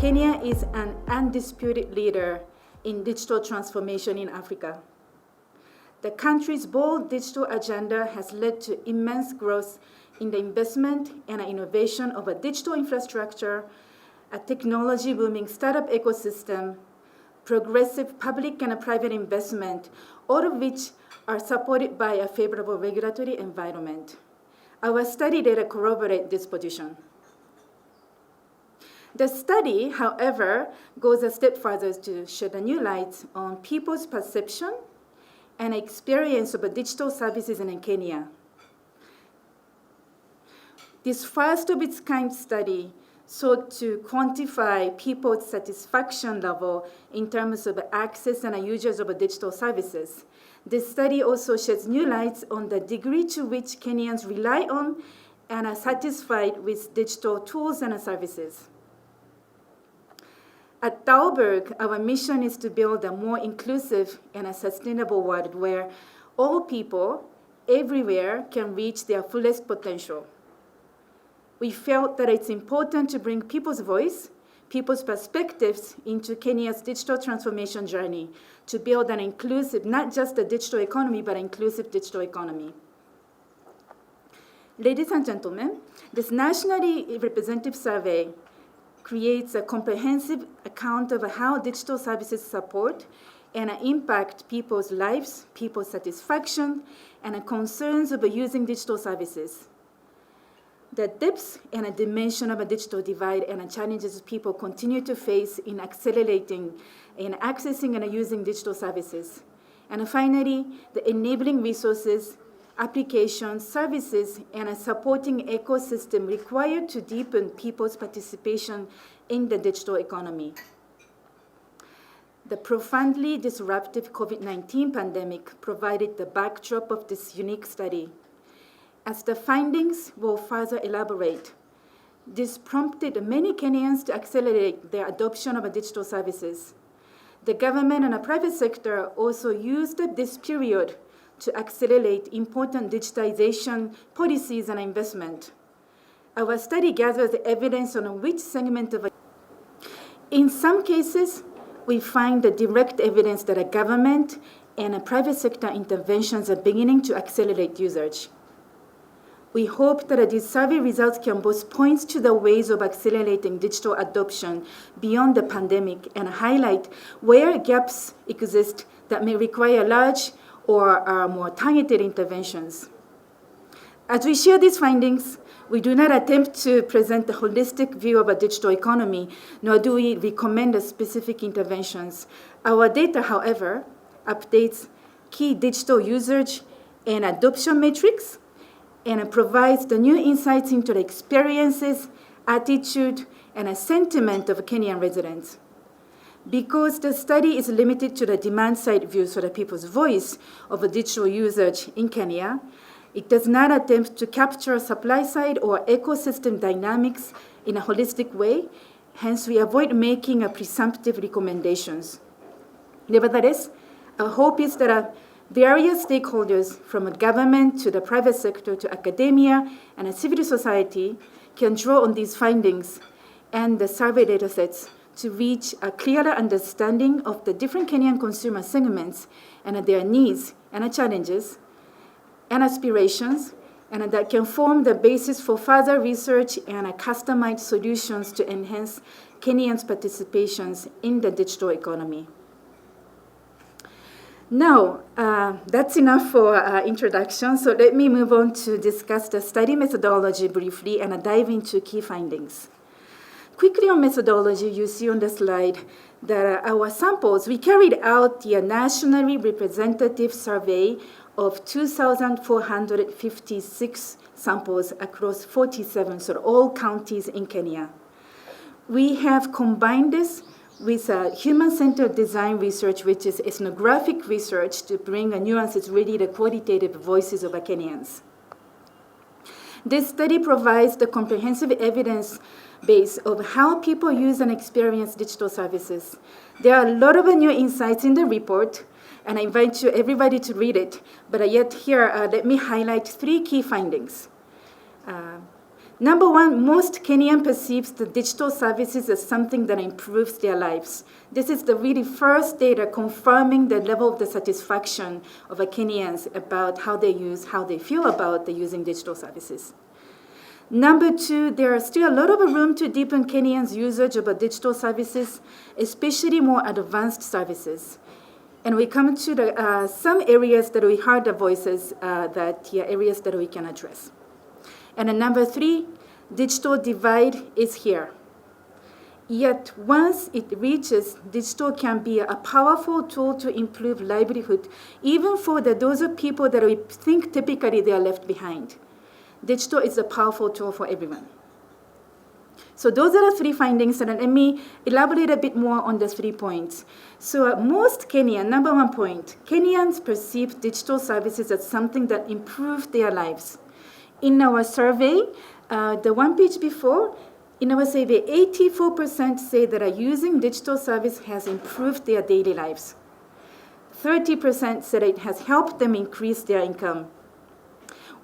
Kenya is an undisputed leader in digital transformation in Africa. The country's bold digital agenda has led to immense growth in the investment and innovation of a digital infrastructure, a technology booming startup ecosystem, progressive public and private investment, all of which are supported by a favorable regulatory environment. Our study data corroborate this position. The study, however, goes a step further to shed a new light on people's perception and experience of digital services in Kenya. This first of its kind study sought to quantify people's satisfaction level in terms of access and users of digital services. This study also sheds new light on the degree to which Kenyans rely on and are satisfied with digital tools and services. At Dalberg, our mission is to build a more inclusive and a sustainable world where all people everywhere can reach their fullest potential. We felt that it's important to bring people's voice, people's perspectives into Kenya's digital transformation journey to build an inclusive, not just a digital economy, but an inclusive digital economy. Ladies and gentlemen, this nationally representative survey creates a comprehensive account of how digital services support and impact people's lives, people's satisfaction, and concerns about using digital services. The depth and dimension of a digital divide and challenges people continue to face in accelerating in accessing and using digital services. And finally, the enabling resources, applications, services, and a supporting ecosystem required to deepen people's participation in the digital economy. The profoundly disruptive COVID-19 pandemic provided the backdrop of this unique study. As the findings will further elaborate, this prompted many Kenyans to accelerate their adoption of digital services. The government and the private sector also used this period to accelerate important digitization policies and investment. Our study gathers evidence on which segment of. In some cases, we find the direct evidence that a government and a private sector interventions are beginning to accelerate usage. We hope that these survey results can both point to the ways of accelerating digital adoption beyond the pandemic and highlight where gaps exist that may require large or more targeted interventions. As we share these findings, we do not attempt to present a holistic view of a digital economy, nor do we recommend specific interventions. Our data, however, updates key digital usage and adoption metrics and provides the new insights into the experiences, attitude, and a sentiment of Kenyan residents. Because the study is limited to the demand-side views of the people's voice of digital usage in Kenya, it does not attempt to capture supply-side or ecosystem dynamics in a holistic way. Hence, we avoid making presumptive recommendations. Nevertheless, our hope is that various stakeholders, from government to the private sector to academia and civil society, can draw on these findings and the survey data sets to reach a clearer understanding of the different Kenyan consumer segments and their needs and challenges and aspirations, and that can form the basis for further research and customized solutions to enhance Kenyans' participations in the digital economy. Now, that's enough for introduction, so let me move on to discuss the study methodology briefly and dive into key findings. Quickly on methodology, you see on the slide that our samples, we carried out the nationally representative survey of 2,456 samples across 47, so all counties in Kenya. We have combined this with human-centered design research, which is ethnographic research to bring nuances, really the qualitative voices of Kenyans. This study provides the comprehensive evidence base of how people use and experience digital services. There are a lot of new insights in the report, and I invite everybody to read it. But yet here, let me highlight three key findings. Number one, most Kenyan perceives the digital services as something that improves their lives. This is the really first data confirming the level of the satisfaction of Kenyans about how they feel about the using digital services. Number two, there is still a lot of room to deepen Kenyans' usage of digital services, especially more advanced services. And we come to some areas that we heard the voices, areas that we can address. And number three, digital divide is here. Yet once it reaches, digital can be a powerful tool to improve livelihood, even for those of people that we think typically they are left behind. Digital is a powerful tool for everyone. So those are the three findings, and let me elaborate a bit more on the 3 points. So most Kenyan, number 1 point, Kenyans perceive digital services as something that improves their lives. In our survey, the one page before, in our survey, 84% say that using digital service has improved their daily lives. 30% said it has helped them increase their income.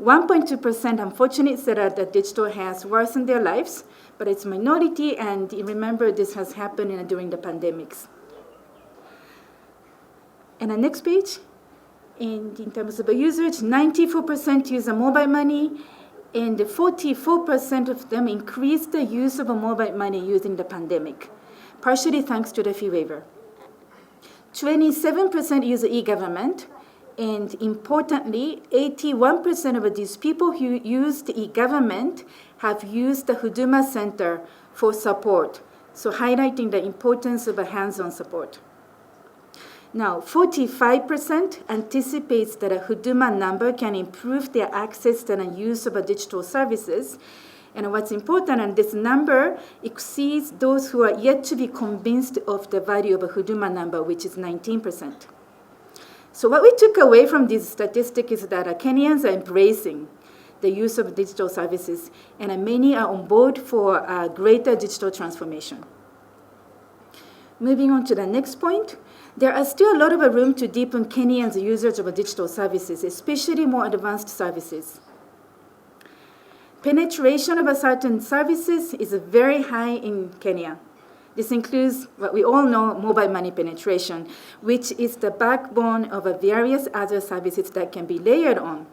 1.2% unfortunately said that digital has worsened their lives, but it's minority, and remember this has happened during the pandemics. And the next page, and in terms of the usage, 94% use mobile money, and 44% of them increased the use of mobile money using the pandemic, partially thanks to the fee waiver. 27% use e-government, and importantly, 81% of these people who used e-government have used the Huduma Center for support, so highlighting the importance of a hands-on support. Now, 45% anticipates that a Huduma number can improve their access to the use of digital services. And what's important, and this number exceeds those who are yet to be convinced of the value of a Huduma number, which is 19%. So what we took away from this statistic is that Kenyans are embracing the use of digital services, and many are on board for greater digital transformation. Moving on to the next point, there are still a lot of room to deepen Kenyans' usage of digital services, especially more advanced services. Penetration of certain services is very high in Kenya. This includes what we all know, mobile money penetration, which is the backbone of various other services that can be layered on.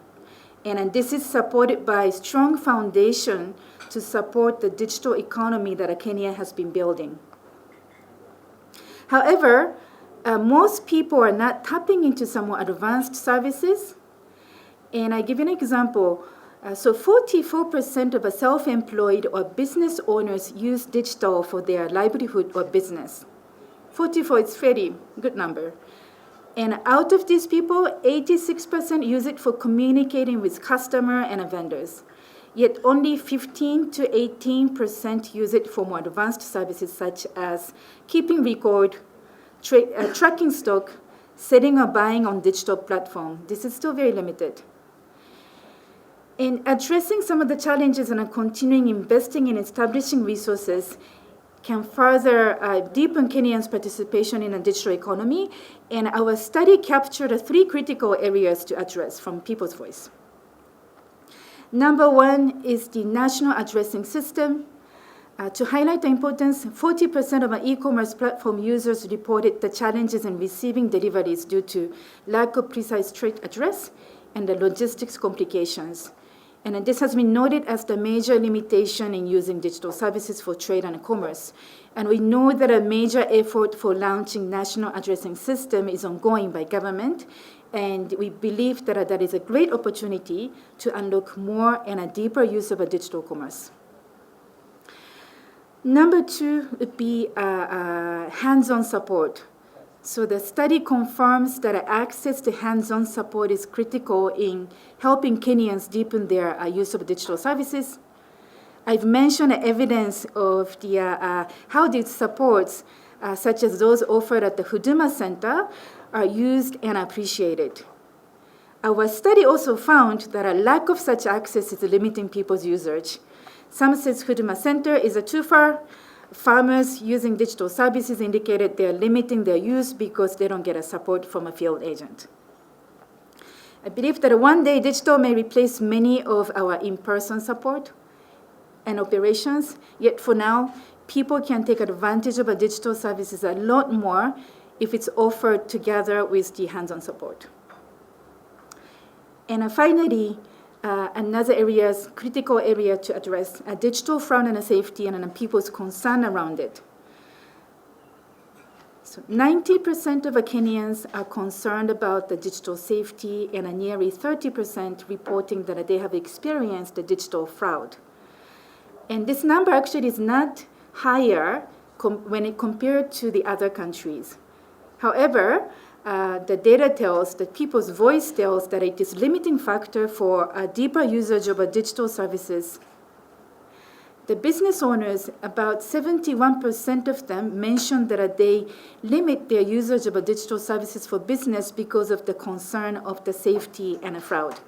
And this is supported by a strong foundation to support the digital economy that Kenya has been building. However, most people are not tapping into some more advanced services. And I give you an example. So 44% of self-employed or business owners use digital for their livelihood or business. 44 is a fairly good number. And out of these people, 86% use it for communicating with customers and vendors. Yet only 15 to 18% use it for more advanced services such as keeping record, tracking stock, selling or buying on digital platform. This is still very limited. In addressing some of the challenges and continuing investing in establishing resources can further deepen Kenyans' participation in a digital economy, and our study captured 3 critical areas to address from people's voice. Number 1 is the national addressing system. To highlight the importance, 40% of e-commerce platform users reported the challenges in receiving deliveries due to lack of precise street address and the logistics complications. And this has been noted as the major limitation in using digital services for trade and commerce. And we know that a major effort for launching national addressing system is ongoing by government, and we believe that that is a great opportunity to unlock more and a deeper use of digital commerce. Number 2 would be hands-on support. So the study confirms that access to hands-on support is critical in helping Kenyans deepen their use of digital services. I've mentioned evidence of how these supports, such as those offered at the Huduma Center, are used and appreciated. Our study also found that a lack of such access is limiting people's usage. Some says Huduma Center is too far. Farmers using digital services indicated they're limiting their use because they don't get a support from a field agent. I believe that one day digital may replace many of our in-person support. and operations, yet for now, people can take advantage of digital services a lot more if it's offered together with the hands-on support. And finally, another critical area to address, digital fraud and safety and people's concern around it. So 90% of Kenyans are concerned about the digital safety, and nearly 30% reporting that they have experienced the digital fraud. And this number actually is not higher when it compared to the other countries. However, the data tells that people's voice tells that it is a limiting factor for a deeper usage of digital services. The business owners, about 71% of them mentioned that they limit their usage of digital services for business because of the concern of the safety and fraud.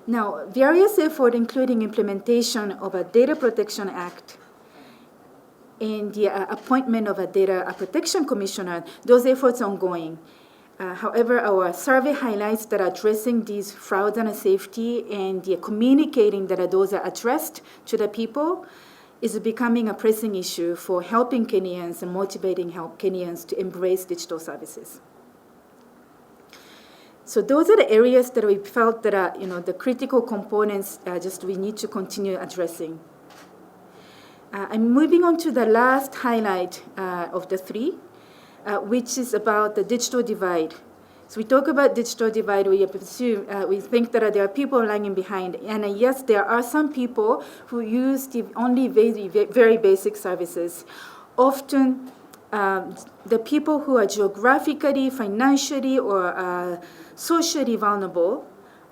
Now, various efforts, including implementation of a Data Protection Act and the appointment of a Data Protection Commissioner, those efforts are ongoing. However, our survey highlights that addressing these frauds and safety and communicating that those are addressed to the people is becoming a pressing issue for helping Kenyans and motivating Kenyans to embrace digital services. So those are the areas that we felt that are, the critical components we need to continue addressing. I'm moving on to the last highlight of the three, which is about the digital divide. So we talk about digital divide, we think that there are people lagging behind. And yes, there are some people who use only very basic services. Often, the people who are geographically, financially, or socially vulnerable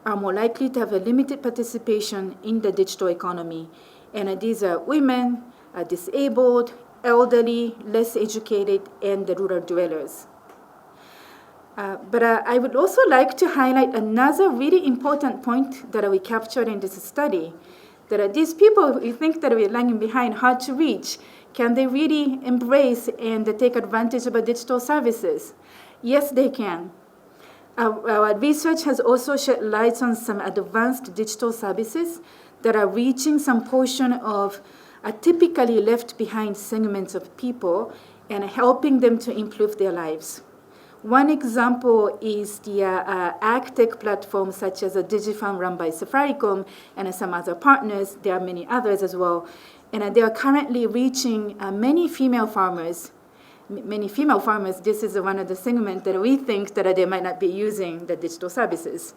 are more likely to have a limited participation in the digital economy. And these are women, disabled, elderly, less educated, and the rural dwellers. But I would also like to highlight another really important point that we captured in this study, that these people who think that we're lagging behind, hard to reach, can they really embrace and take advantage of digital services? Yes, they can. Our research has also shed light on some advanced digital services that are reaching some portion of typically left behind segments of people and helping them to improve their lives. One example is the ag-tech platforms such as a DigiFarm run by Safaricom and some other partners. There are many others as well. And they are currently reaching many female farmers. This is one of the segments that we think that they might not be using the digital services.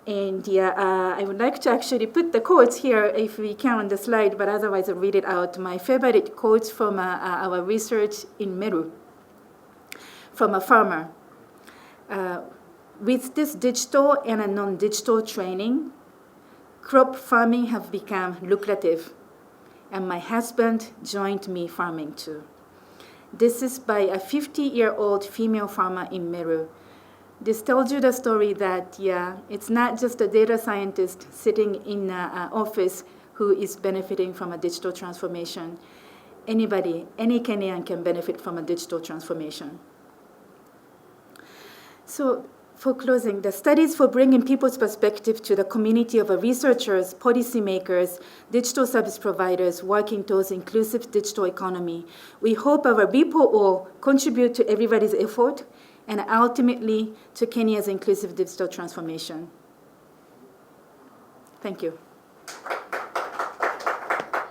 And I would like to actually put the quotes here if we can on the slide, but otherwise I'll read it out. My favorite quotes from our research in Meru, from a farmer. With this digital and a non-digital training, crop farming have become lucrative, and my husband joined me farming too. This is by a 50-year-old female farmer in Meru. This tells you the story that, it's not just a data scientist sitting in an office who is benefiting from a digital transformation. Anybody, any Kenyan can benefit from a digital transformation. So for closing, the studies for bringing people's perspective to the community of researchers, policymakers, digital service providers working towards inclusive digital economy. We hope our report will contribute to everybody's effort and ultimately to Kenya's inclusive digital transformation. Thank you.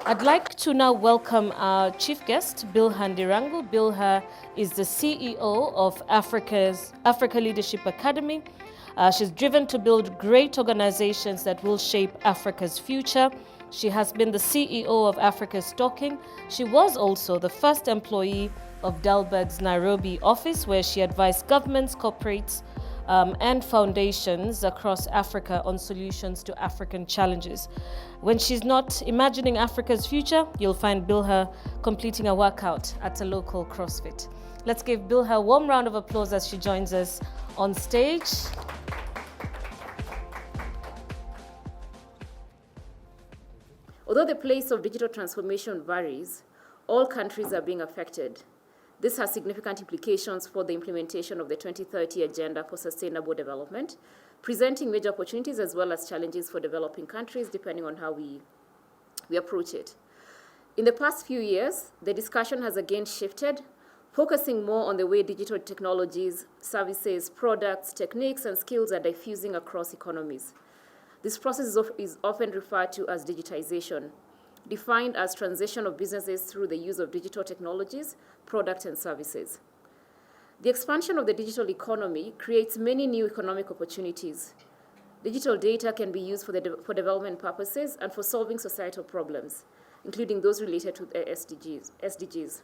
I'd like to now welcome our chief guest, Bilha Ndirangu. Bilha is the CEO of Africa Leadership Academy. She's driven to build great organizations that will shape Africa's future. She has been the CEO of Africa's Talking. She was also the first employee of Dalberg's Nairobi office, where she advised governments, corporates, and foundations across Africa on solutions to African challenges. When she's not imagining Africa's future, you'll find Bilha completing a workout at a local CrossFit. Let's give Bilha a warm round of applause as she joins us on stage. Although the pace of digital transformation varies, all countries are being affected. This has significant implications for the implementation of the 2030 Agenda for Sustainable Development, presenting major opportunities as well as challenges for developing countries, depending on how we approach it. In the past few years, the discussion has again shifted, focusing more on the way digital technologies, services, products, techniques, and skills are diffusing across economies. This process is often referred to as digitization, defined as transition of businesses through the use of digital technologies, products, and services. The expansion of the digital economy creates many new economic opportunities. Digital data can be used for development purposes and for solving societal problems, including those related to the SDGs.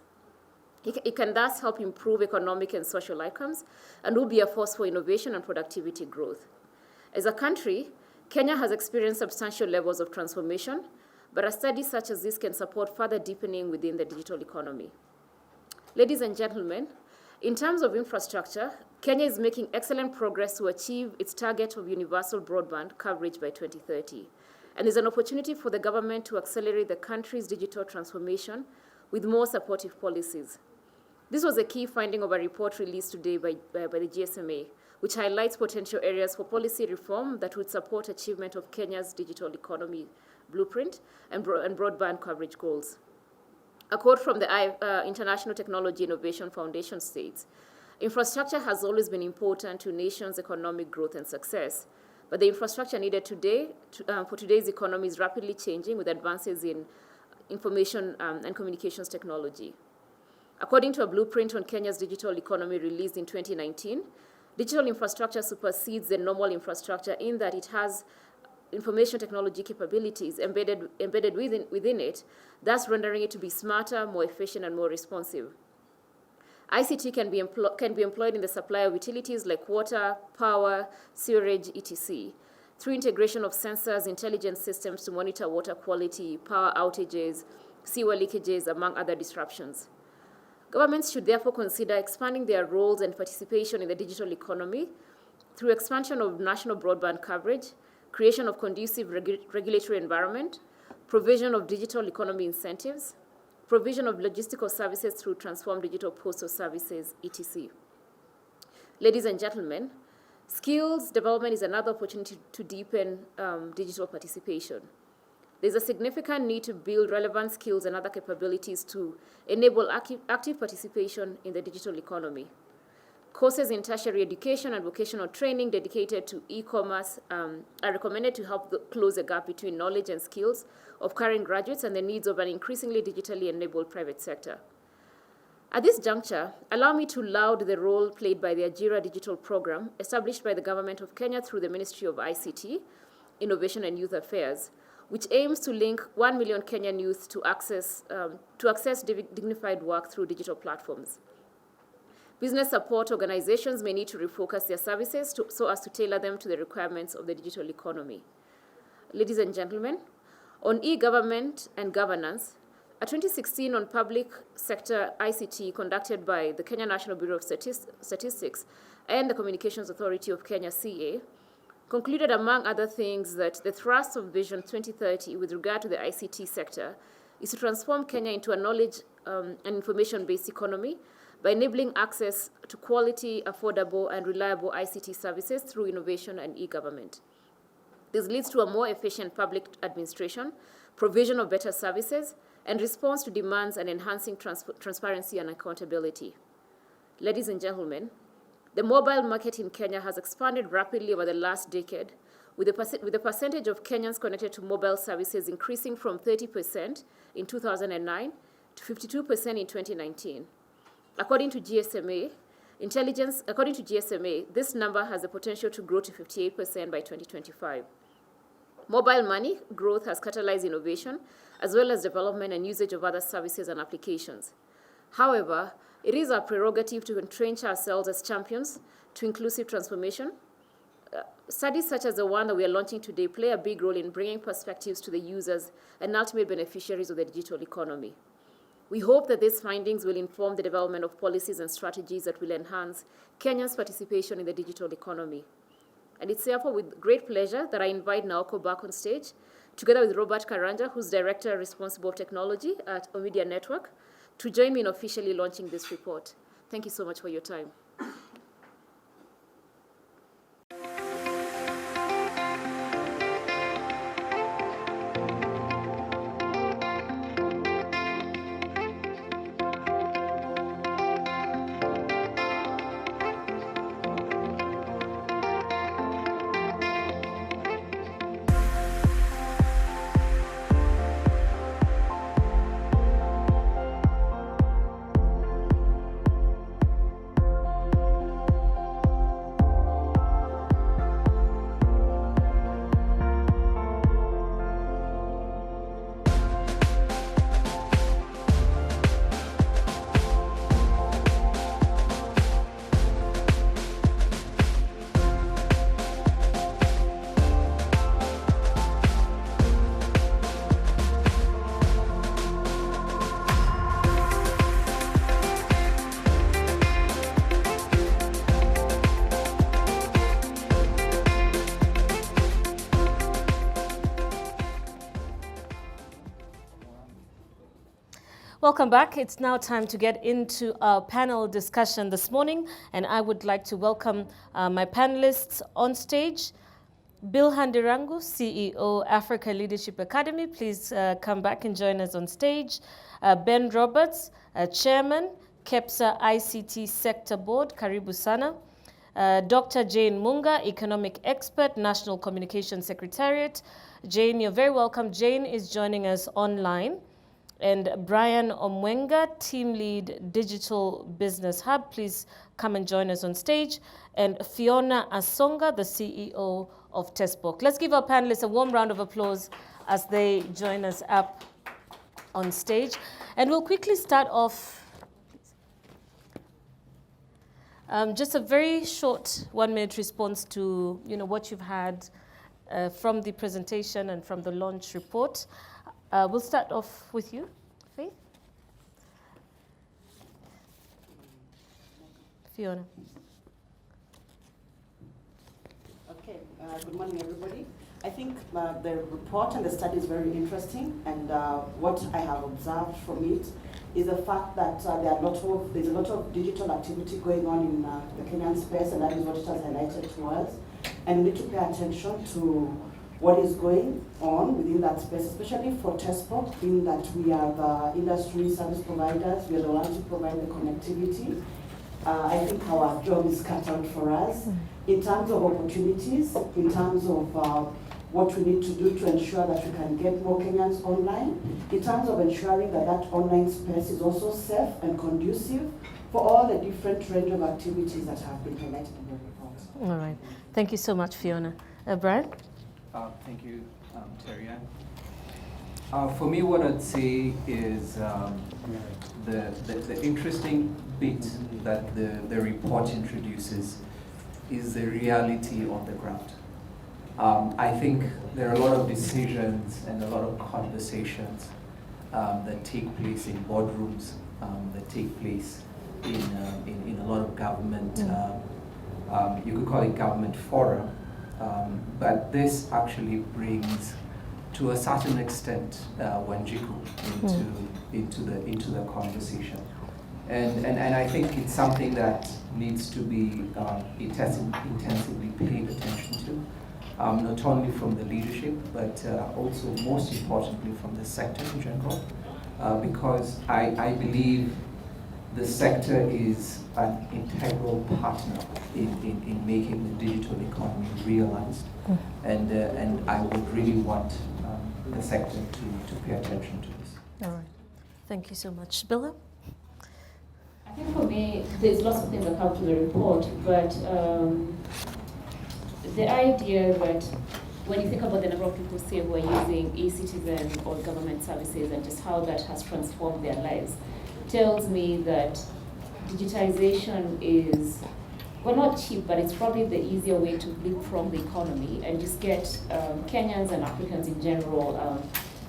It can thus help improve economic and social outcomes and will be a force for innovation and productivity growth. As a country, Kenya has experienced substantial levels of transformation, but a study such as this can support further deepening within the digital economy. Ladies and gentlemen, in terms of infrastructure, Kenya is making excellent progress to achieve its target of universal broadband coverage by 2030. And there's an opportunity for the government to accelerate the country's digital transformation with more supportive policies. This was a key finding of a report released today by the GSMA, which highlights potential areas for policy reform that would support achievement of Kenya's digital economy blueprint and broadband coverage goals. A quote from the International Technology Innovation Foundation states, "Infrastructure has always been important to nations' economic growth and success, but the infrastructure needed today for today's economy is rapidly changing with advances in information and communications technology." According to a blueprint on Kenya's digital economy released in 2019, digital infrastructure supersedes the normal infrastructure in that it has information technology capabilities embedded within it, thus rendering it to be smarter, more efficient, and more responsive. ICT can be employed in the supply of utilities like water, power, sewerage, etc., through integration of sensors, intelligent systems to monitor water quality, power outages, sewer leakages, among other disruptions. Governments should therefore consider expanding their roles and participation in the digital economy through expansion of national broadband coverage, creation of conducive regulatory environment, provision of digital economy incentives, provision of logistical services through transformed digital postal services, etc. Ladies and gentlemen, skills development is another opportunity to deepen digital participation. There's a significant need to build relevant skills and other capabilities to enable active participation in the digital economy. Courses in tertiary education and vocational training dedicated to e-commerce are recommended to help close the gap between knowledge and skills of current graduates and the needs of an increasingly digitally enabled private sector. At this juncture, allow me to laud the role played by the Ajira Digital Program established by the Government of Kenya through the Ministry of ICT, Innovation and Youth Affairs, which aims to link 1 million Kenyan youth to access dignified work through digital platforms. Business support organizations may need to refocus their services so as to tailor them to the requirements of the digital economy. Ladies and gentlemen, on e-government and governance, a 2016 on public sector ICT conducted by the Kenya National Bureau of Statistics and the Communications Authority of Kenya, CA, concluded, among other things, that the thrust of Vision 2030 with regard to the ICT sector is to transform Kenya into a knowledge and information-based economy by enabling access to quality, affordable, and reliable ICT services through innovation and e-government. This leads to a more efficient public administration, provision of better services, and response to demands and enhancing transparency and accountability. Ladies and gentlemen, the mobile market in Kenya has expanded rapidly over the last decade, with the percentage of Kenyans connected to mobile services increasing from 30% in 2009 to 52% in 2019. According to GSMA, this number has the potential to grow to 58% by 2025. Mobile money growth has catalyzed innovation, as well as development and usage of other services and applications. However, it is our prerogative to entrench ourselves as champions to inclusive transformation. Studies such as the one that we are launching today play a big role in bringing perspectives to the users and ultimate beneficiaries of the digital economy. We hope that these findings will inform the development of policies and strategies that will enhance Kenya's participation in the digital economy. And it's therefore with great pleasure that I invite Naoko back on stage, together with Robert Karanja, who's Director responsible for technology at Omidyar Network, to join me in officially launching this report. Thank you so much for your time. Welcome back. It's now time to get into our panel discussion this morning, and I would like to welcome my panelists on stage. Bilhan Dirangu, CEO, Africa Leadership Academy. Please come back and join us on stage. Ben Roberts, Chairman, KEPSA ICT Sector Board, Karibu Sana. Dr. Jane Munga, Economic Expert, National Communication Secretariat. Jane, you're very welcome. Jane is joining us online. And Brian Omwenga, Team Lead, Digital Business Hub. Please come and join us on stage. And Fiona Asonga, the CEO of Testbook. Let's give our panelists a warm round of applause as they join us up on stage. And we'll quickly start off. Just a very short 1-minute response to what you've had from the presentation and from the launch report. We'll start off with you, Faith. Fiona. Okay, good morning, everybody. I think the report and the study is very interesting, and what I have observed from it is the fact that there's a lot of digital activity going on in the Kenyan space, and that is what it has highlighted to us. And we need to pay attention to what is going on within that space, especially for Testbook, being that we have industry service providers, we are the ones who provide the connectivity. I think our job is cut out for us in terms of opportunities, in terms of what we need to do to ensure that we can get more Kenyans online, in terms of ensuring that that online space is also safe and conducive for all the different range of activities that have been highlighted in the report. All right. Thank you so much, Fiona. Brian? Thank you, Terry Ann. For me, what I'd say is the interesting bit that the report introduces is the reality on the ground. I think there are a lot of decisions and a lot of conversations that take place in boardrooms, that take place in a lot of government, you could call it government forum, but this actually brings, to a certain extent, Wanjiku into the conversation. And I think it's something that needs to be intensively paid attention to. Not only from the leadership, but also most importantly from the sector in general, because I believe the sector is an integral partner in making the digital economy realized, and I would really want the sector to pay attention to this. All right. Thank you so much. Billa? I think for me, there's lots of things that come to the report, but the idea that when you think about the number of people, say, who are using e-citizen or government services and just how that has transformed their lives, tells me that digitization is, well, not cheap, but it's probably the easier way to leapfrog the economy and just get Kenyans and Africans in general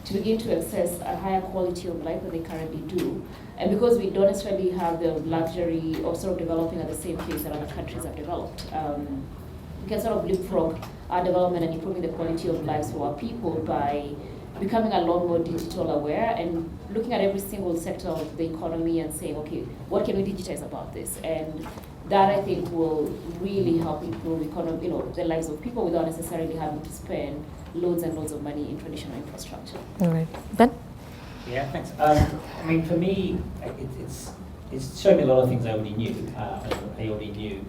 to begin to access a higher quality of life than they currently do. And because we don't necessarily have the luxury of sort of developing at the same pace that other countries have developed, we can sort of leapfrog our development and improving the quality of lives for our people by becoming a lot more digital aware and looking at every single sector of the economy and saying, okay, what can we digitize about this? And that, I think, will really help improve the lives of people without necessarily having to spend loads and loads of money in traditional infrastructure. All right. Ben? Yeah, thanks. I mean, for me, it's shown me a lot of things I already knew. I already knew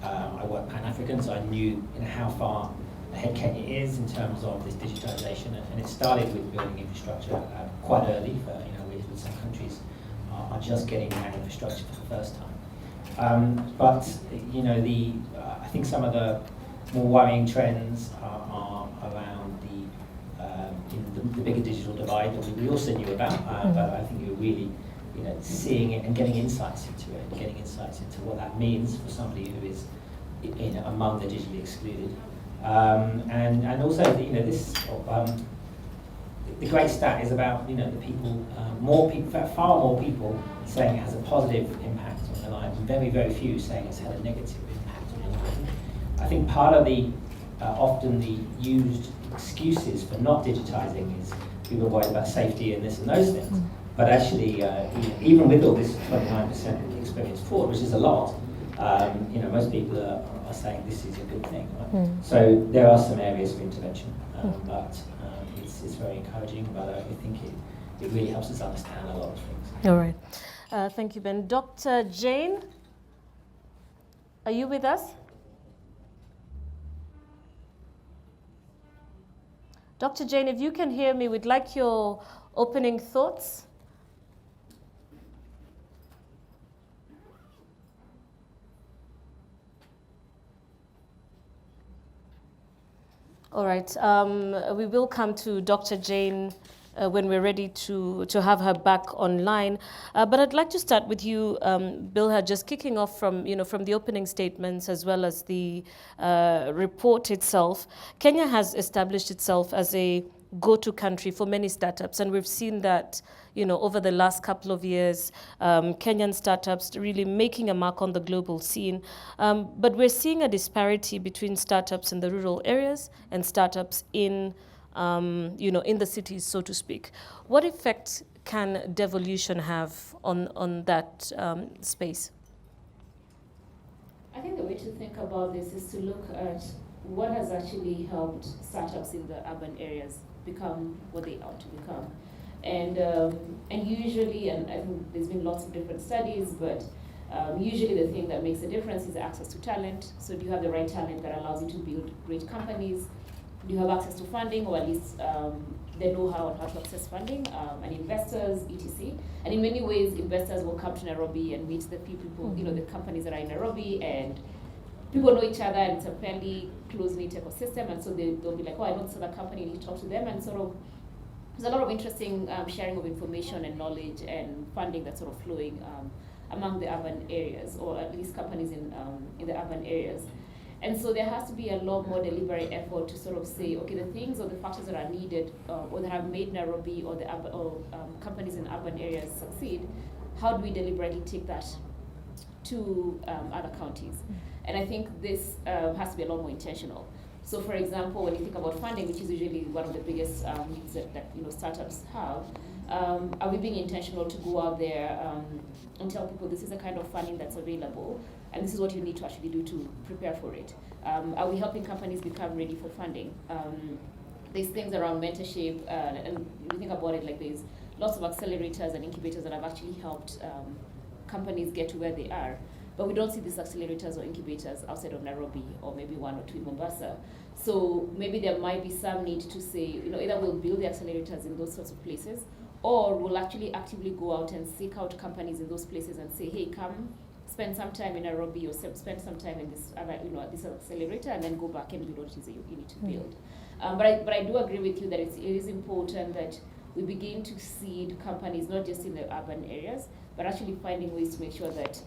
I work Pan-African, so I knew how far ahead Kenya is in terms of this digitization, and it started with building infrastructure quite early. With some countries are just getting that infrastructure for the first time. But I think some of the more worrying trends are around the bigger digital divide that we also knew about, but I think you're really seeing it and getting insights into it, getting insights into what that means for somebody who is among the digitally excluded. And also, the great stat is about the people, far more people saying it has a positive impact on their lives, and very, very few saying it's had a negative impact on their life. I think part of the often the used excuses for not digitizing is people are worried about safety and this and those things. But actually, even with all this 29% experienced fraud, which is a lot, most people are saying this is a good thing. Right? So there are some areas for intervention, but it's very encouraging. But I think it really helps us understand a lot of things. All right. Thank you, Ben. Dr. Jane, are you with us? Dr. Jane, if you can hear me, we'd like your opening thoughts. All right. We will come to Dr. Jane when we're ready to have her back online. But I'd like to start with you, Bilha, just kicking off from the opening statements as well as the report itself. Kenya has established itself as a go-to country for many startups, and we've seen that over the last couple of years, Kenyan startups really making a mark on the global scene. But we're seeing a disparity between startups in the rural areas and startups in the cities, so to speak. What effect can devolution have on that space? I think the way to think about this is to look at what has actually helped startups in the urban areas become what they ought to become. And usually, and I think there's been lots of different studies, but usually the thing that makes a difference is access to talent. So do you have the right talent that allows you to build great companies? Do you have access to funding, or at least the know-how on how to access funding, and investors, etc. And in many ways, investors will come to Nairobi and meet the people, the companies that are in Nairobi, and people know each other, and it's a fairly close-knit ecosystem, and so they'll be like, oh, I know this other company, you need to talk to them, and sort of there's a lot of interesting sharing of information and knowledge and funding that's sort of flowing among the urban areas, or at least companies in the urban areas. And so there has to be a lot more deliberate effort to sort of say, okay, the things or the factors that are needed or that have made Nairobi or companies in urban areas succeed, how do we deliberately take that to other counties? And I think this has to be a lot more intentional. So for example, when you think about funding, which is usually one of the biggest needs that startups have, are we being intentional to go out there and tell people this is the kind of funding that's available, and this is what you need to actually do to prepare for it? Are we helping companies become ready for funding? There's things around mentorship, and you think about it, like there's lots of accelerators and incubators that have actually helped companies get to where they are. But we don't see these accelerators or incubators outside of Nairobi, or maybe one or two in Mombasa. So maybe there might be some need to say, either we'll build the accelerators in those sorts of places, or we'll actually actively go out and seek out companies in those places and say, hey, come spend some time in Nairobi, or spend some time in this, this accelerator, and then go back and build what it is that you need to build. But I do agree with you that it is important that we begin to seed companies, not just in the urban areas, but actually finding ways to make sure that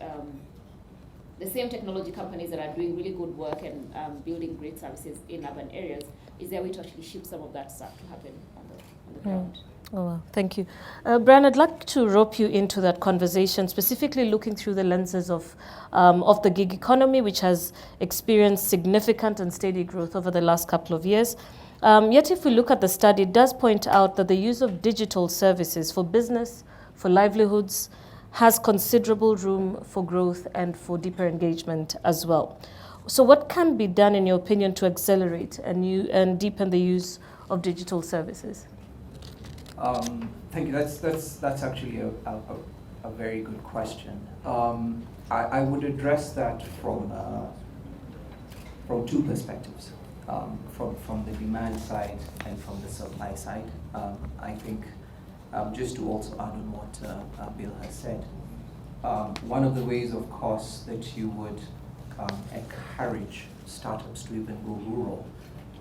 the same technology companies that are doing really good work and building great services in urban areas, is there a way to actually ship some of that stuff to happen on the ground? Oh, well, thank you. Brian, I'd like to rope you into that conversation, specifically looking through the lenses of the gig economy, which has experienced significant and steady growth over the last couple of years. Yet if we look at the study, it does point out that the use of digital services for business, for livelihoods, has considerable room for growth and for deeper engagement as well. So what can be done, in your opinion, to accelerate and deepen the use of digital services? Thank you. That's actually a very good question. I would address that from two perspectives, from the demand side and from the supply side. I think just to also add on what Bill has said, one of the ways, of course, that you would encourage startups to even go rural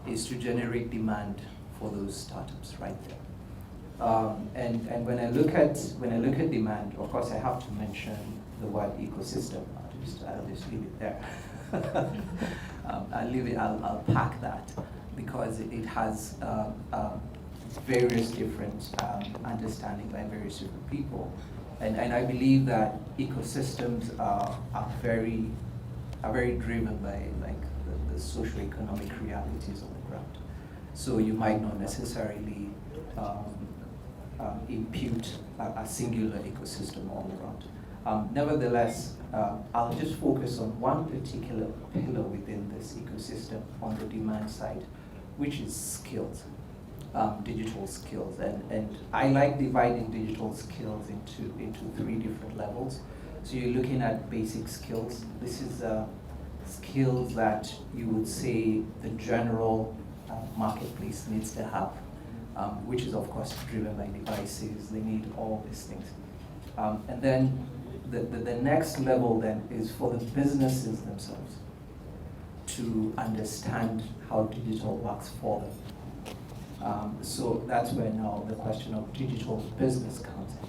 is to generate demand for those startups right there. And when I look at demand, of course, I have to mention the word ecosystem. I'll just leave it there. I'll pack that because it has various different understanding by various different people, and I believe that ecosystems are very driven by like the socio-economic realities on the ground. So you might not necessarily impute a singular ecosystem all around. Nevertheless, I'll just focus on one particular pillar within this ecosystem on the demand side, which is skills, digital skills. And I like dividing digital skills into three different levels. So you're looking at basic skills. This is skills that you would say the general marketplace needs to have, which is of course driven by devices. They need all these things. And then the next level then is for the businesses themselves to understand how digital works for them. So that's where now the question of digital business comes in.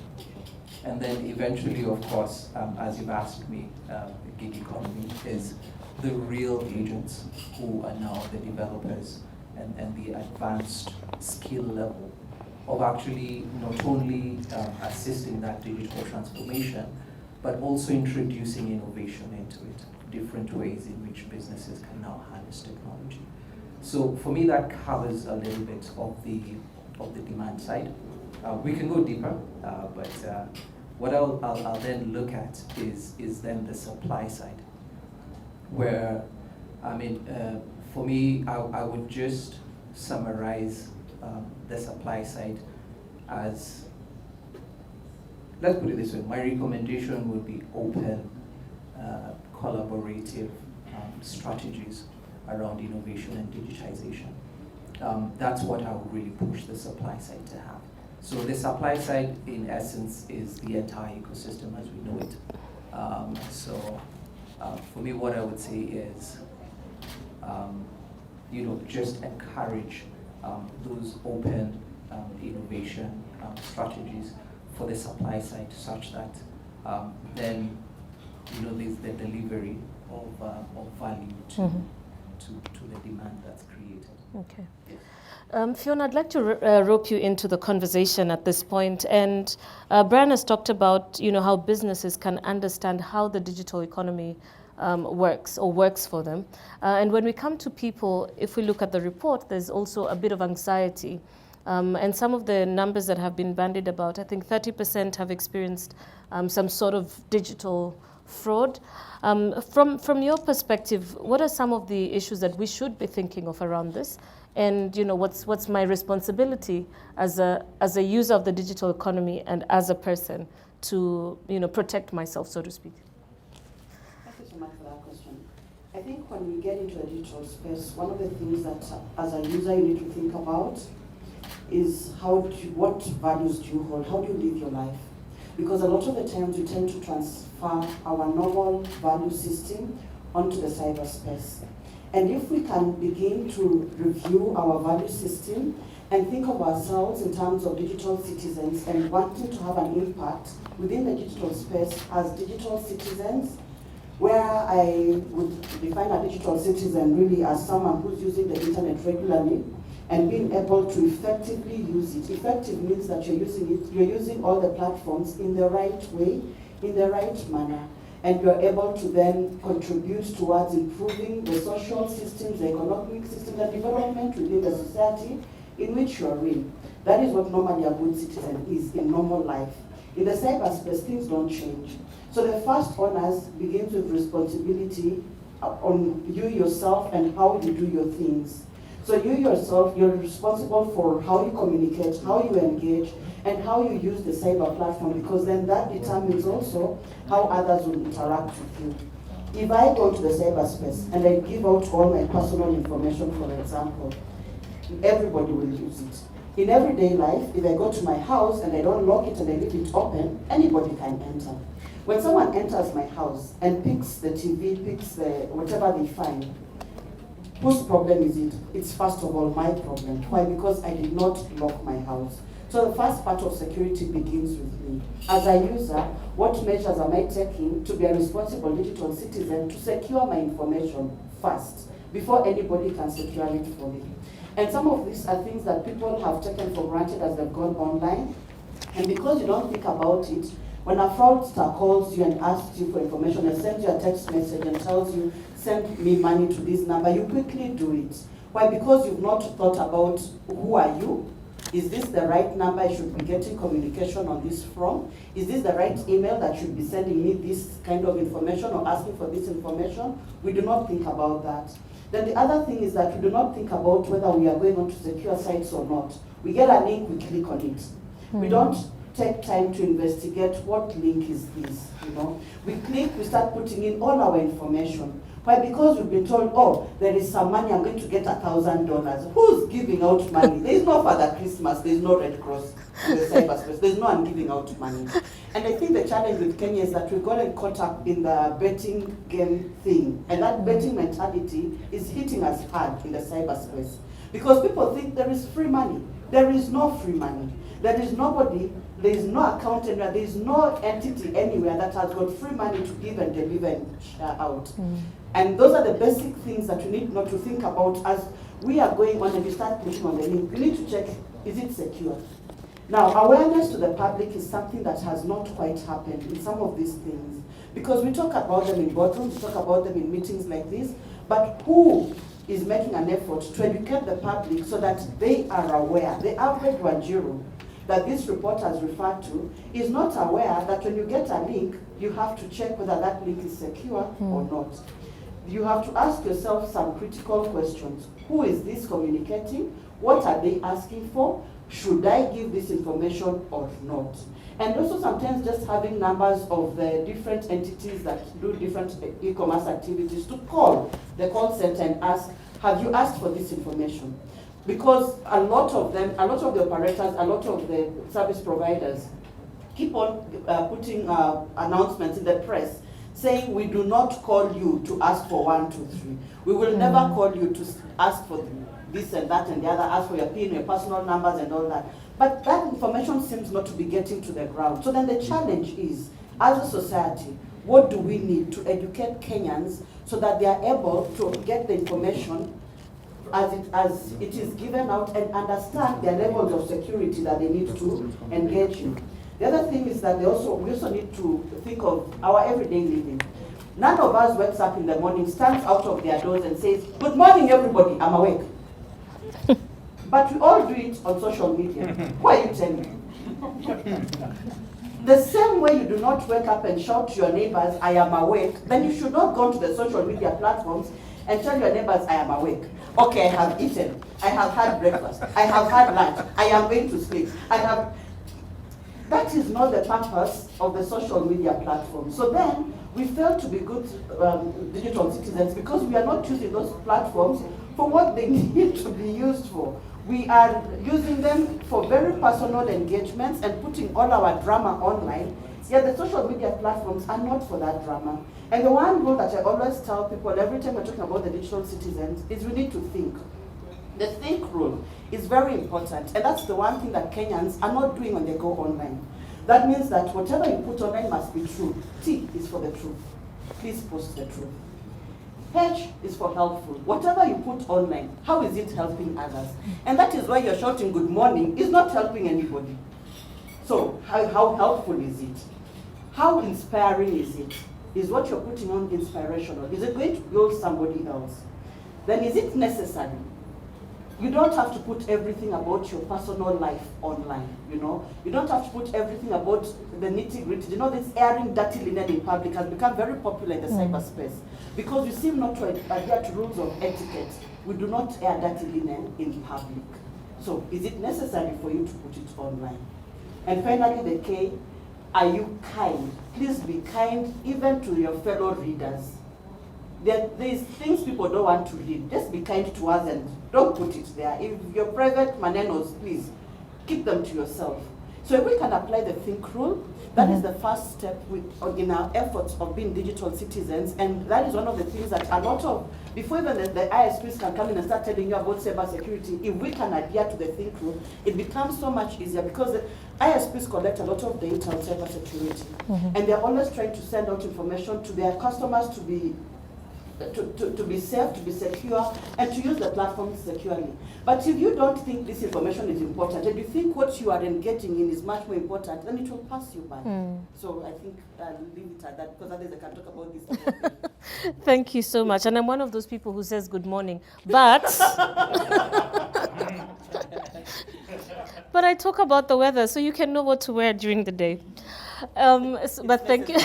And then eventually, of course, as you've asked me, the gig economy is the real agents who are now the developers and the advanced skill level of actually not only assisting that digital transformation, but also introducing innovation into it, different ways in which businesses can now harness technology. So for me, that covers a little bit of the demand side. We can go deeper, but what I'll then look at is then the supply side, where for me, I would just summarize the supply side as, let's put it this way, my recommendation would be open, collaborative strategies around innovation and digitization. That's what I would really push the supply side to have. So the supply side, in essence, is the entire ecosystem as we know it. For me, what I would say is, just encourage those open innovation strategies for the supply side, such that then there's the delivery of value to the demand that's created. Okay. Fiona, I'd like to rope you into the conversation at this point. And Brian has talked about how businesses can understand how the digital economy works for them. And when we come to people, if we look at the report, there's also a bit of anxiety. And some of the numbers that have been bandied about, I think 30% have experienced some sort of digital fraud. From your perspective, what are some of the issues that we should be thinking of around this? And what's my responsibility as a user of the digital economy and as a person to protect myself, so to speak? Thank you so much for that question. I think when we get into a digital space, one of the things that as a user you need to think about is what values do you hold? How do you live your life? Because a lot of the times we tend to transfer our normal value system onto the cyberspace. And if we can begin to review our value system and think of ourselves in terms of digital citizens and wanting to have an impact within the digital space as digital citizens, where I would define a digital citizen really as someone who's using the internet regularly and being able to effectively use it. Effective means that you're using all the platforms in the right way, in the right manner, and you're able to then contribute towards improving the social systems, the economic systems, and development within the society in which you're in. That is what normally a good citizen is in normal life. In the cyberspace, things don't change. So the first onus begins with responsibility on you yourself and how you do your things. So you yourself, you're responsible for how you communicate, how you engage, and how you use the cyber platform, because then that determines also how others will interact with you. If I go to the cyberspace and I give out all my personal information, for example, everybody will use it. In everyday life, if I go to my house and I don't lock it and I leave it open, anybody can enter. When someone enters my house and picks the TV, picks the whatever they find, whose problem is it? It's first of all my problem. Why? Because I did not lock my house. So the first part of security begins with me. As a user, what measures am I taking to be a responsible digital citizen to secure my information first, before anybody can secure it for me? And some of these are things that people have taken for granted as they've gone online. And because you don't think about it, when a fraudster calls you and asks you for information and sends you a text message and tells you, send me money to this number, you quickly do it. Why? Because you've not thought about who are you? Is this the right number I should be getting communication on this from? Is this the right email that should be sending me this kind of information or asking for this information? We do not think about that. Then the other thing is that we do not think about whether we are going on to secure sites or not. We get a link, we click on it. We don't take time to investigate what link is this, We click, we start putting in all our information. Why? Because we've been told, oh, there is some money, I'm going to get $1,000. Who's giving out money? There is no Father Christmas, there is no Red Cross in the cyberspace, there's no one giving out money. And I think the challenge with Kenya is that we've gotten caught up in the betting game thing. And that betting mentality is hitting us hard in the cyberspace. Because people think there is free money. There is no free money. There is nobody, there is no account anywhere, there is no entity anywhere that has got free money to give and deliver and share out. And those are the basic things that we need not to think about as we are going on and we start clicking on the link. We need to check, is it secure? Now, awareness to the public is something that has not quite happened in some of these things. Because we talk about them in boardrooms, we talk about them in meetings like this, but who is making an effort to educate the public so that they are aware, the average Wajiro that this report has referred to is not aware that when you get a link, you have to check whether that link is secure or not. You have to ask yourself some critical questions. Who is this communicating? What are they asking for? Should I give this information or not? And also sometimes just having numbers of the different entities that do different e-commerce activities to call the call center and ask, have you asked for this information? Because a lot of them, a lot of the operators, a lot of the service providers keep on putting announcements in the press saying we do not call you to ask for 1, 2, 3. We will never call you to ask for this and that and the other, ask for your PIN, your personal numbers and all that. But that information seems not to be getting to the ground. So then the challenge is, as a society, what do we need to educate Kenyans so that they are able to get the information as it is given out and understand their levels of security that they need to engage in. The other thing is that we also need to think of our everyday living. None of us wakes up in the morning, stands out of their doors and says, good morning everybody, I'm awake. But we all do it on social media. Why are you telling me? The same way you do not wake up and shout to your neighbors, I am awake, then you should not go to the social media platforms and tell your neighbors, I am awake. Okay, I have eaten, I have had breakfast, I have had lunch, I am going to sleep, That is not the purpose of the social media platform. So then, we fail to be good digital citizens because we are not using those platforms for what they need to be used for. We are using them for very personal engagements and putting all our drama online. Yet the social media platforms are not for that drama. And the one rule that I always tell people every time we're talking about the digital citizens is we need to think. The think rule is very important, and that's the one thing that Kenyans are not doing when they go online. That means that whatever you put online must be true. T is for the truth. please post the truth. H is for helpful. Whatever you put online, how is it helping others? And that is why you're shouting good morning is not helping anybody. So how helpful is it? How inspiring is it? Is what you're putting on inspirational? Is it going to build somebody else? Then is it necessary? You don't have to put everything about your personal life online, you know? You don't have to put everything about the nitty-gritty. You know, this airing dirty linen in public has become very popular in the cyberspace because we seem not to adhere to rules of etiquette. We do not air dirty linen in public. So is it necessary for you to put it online? And finally, the K, are you kind? Please be kind even to your fellow readers. There's things people don't want to read. Just be kind to us and don't put it there. If your private manenos, please keep them to yourself. So if we can apply the think rule, that is the first step in our efforts of being digital citizens, and that is one of the things that a lot of, before even the ISPs can come in and start telling you about cyber security, if we can adhere to the think rule, it becomes so much easier because the ISPs collect a lot of data on cyber security, and they're always trying to send out information to their customers to be safe, to be secure, and to use the platform securely. But if you don't think this information is important, and you think what you are engaging in is much more important, then it will pass you by. So I think I'll leave it at that, because others I can talk about this. Thank you so much. And I'm one of those people who says good morning, but but I talk about the weather so you can know what to wear during the day. But thank you.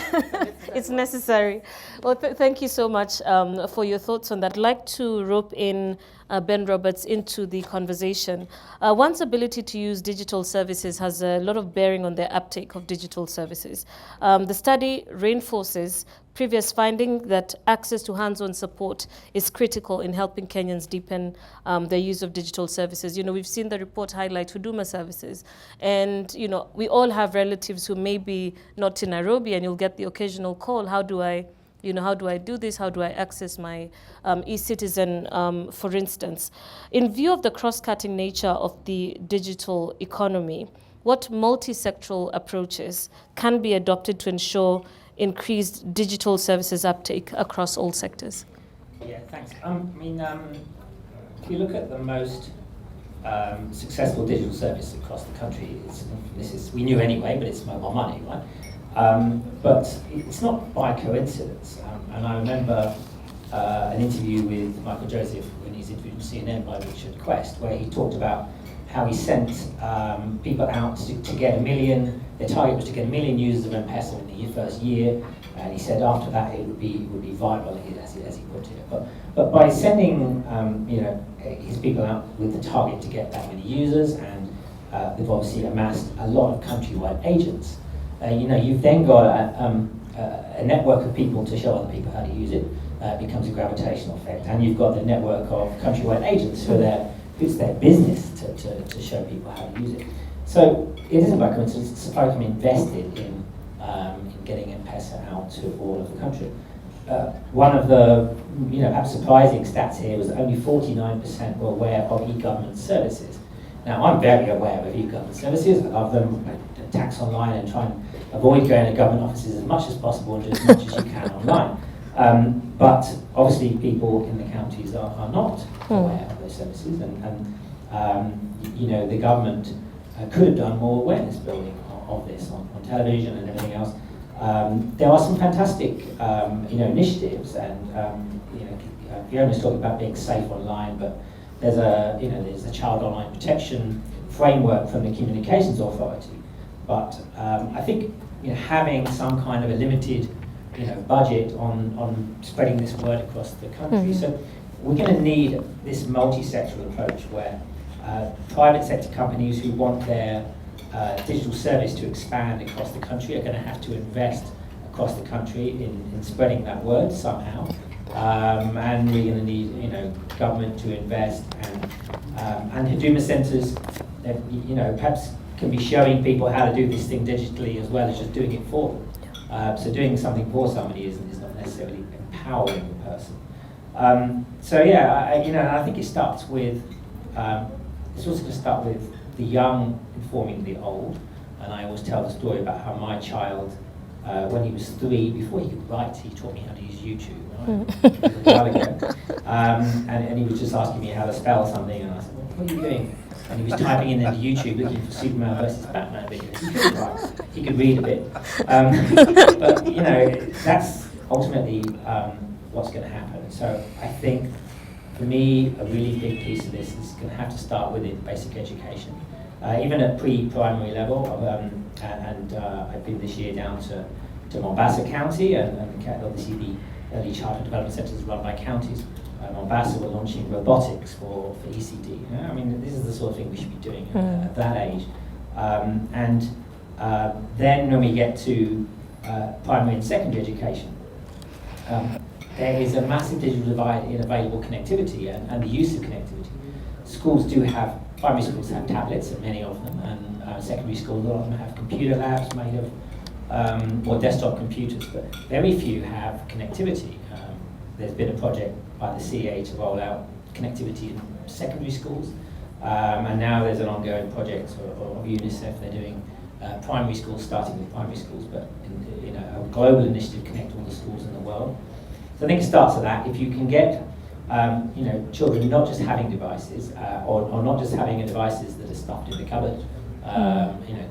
It's necessary. Well, thank you so much for your thoughts on that. I'd like to rope in Ben Roberts into the conversation. One's ability to use digital services has a lot of bearing on the uptake of digital services. The study reinforces previous finding that access to hands-on support is critical in helping Kenyans deepen their use of digital services. You know, we've seen the report highlight Huduma services, and you know, we all have relatives who may be not in Nairobi, and you'll get the occasional call, how do I do this? How do I access my e-citizen, for instance? In view of the cross-cutting nature of the digital economy, what multi-sectoral approaches can be adopted to ensure increased digital services uptake across all sectors? Yeah, thanks. If you look at the most successful digital service across the country, we knew anyway, but it's mobile money, right? But it's not by coincidence. And I remember an interview with Michael Joseph when he's interviewed on CNN by Richard Quest, where he talked about how he sent people out to get 1 million. Their target was to get 1 million users of M-Pesa in the first year, and he said after that it would be viral, as he put it. But by sending his people out with the target to get that many users, and they've obviously amassed a lot of countrywide agents. You've then got a network of people to show other people how to use it. It becomes a gravitational effect, and you've got the network of countrywide agents who are there. It's their business to show people how to use it. So it isn't by coincidence. Safaricom invested in getting M-Pesa out to all of the country. One of the perhaps surprising stats here was that only 49% were aware of e-government services. Now I'm very aware of e-government services. I love them. I tax online and try and avoid going to government offices as much as possible and do as much as you can online. But obviously people in the counties are not aware of those services, and the government could have done more awareness building of this on television and everything else. There are some fantastic initiatives, and Fiona's talking about being safe online, but there's a child online protection framework from the Communications Authority. But I think having some kind of a limited budget on spreading this word across the country. So we're going to need this multi-sectoral approach where private sector companies who want their digital service to expand across the country are going to have to invest across the country in spreading that word somehow. And we're going to need government to invest, and Huduma centres that perhaps can be showing people how to do this thing digitally as well as just doing it for them. So doing something for somebody is not necessarily empowering the person. I think it starts with, it's also going to start with the young informing the old. And I always tell the story about how my child when he was 3, before he could write, he taught me how to use YouTube. Right? A while ago. And he was just asking me how to spell something, and I said, well, what are you doing? And he was typing in into YouTube looking for Superman versus Batman videos. He couldn't write. He could read a bit. But, you know, that's ultimately what's going to happen. So I think, for me, a really big piece of this is going to have to start within basic education. Even at pre-primary level, I've been this year down to Mombasa County, and obviously the early childhood development centres run by counties. Mombasa were launching robotics for ECD. I mean, this is the sort of thing we should be doing at that age. Then when we get to primary and secondary education, there is a massive digital divide in available connectivity and the use of connectivity. Schools do have, primary schools have tablets, and many of them, and secondary schools, a lot of them have computer labs made of, or desktop computers, but very few have connectivity. There's been a project by the CA to roll out connectivity in secondary schools, and now there's an ongoing project of UNICEF. They're doing primary schools, starting with primary schools, but in a global initiative to connect all the schools in the world. So I think it starts with that. If you can get children not just having devices, or not just having devices that are stuffed in the cupboard,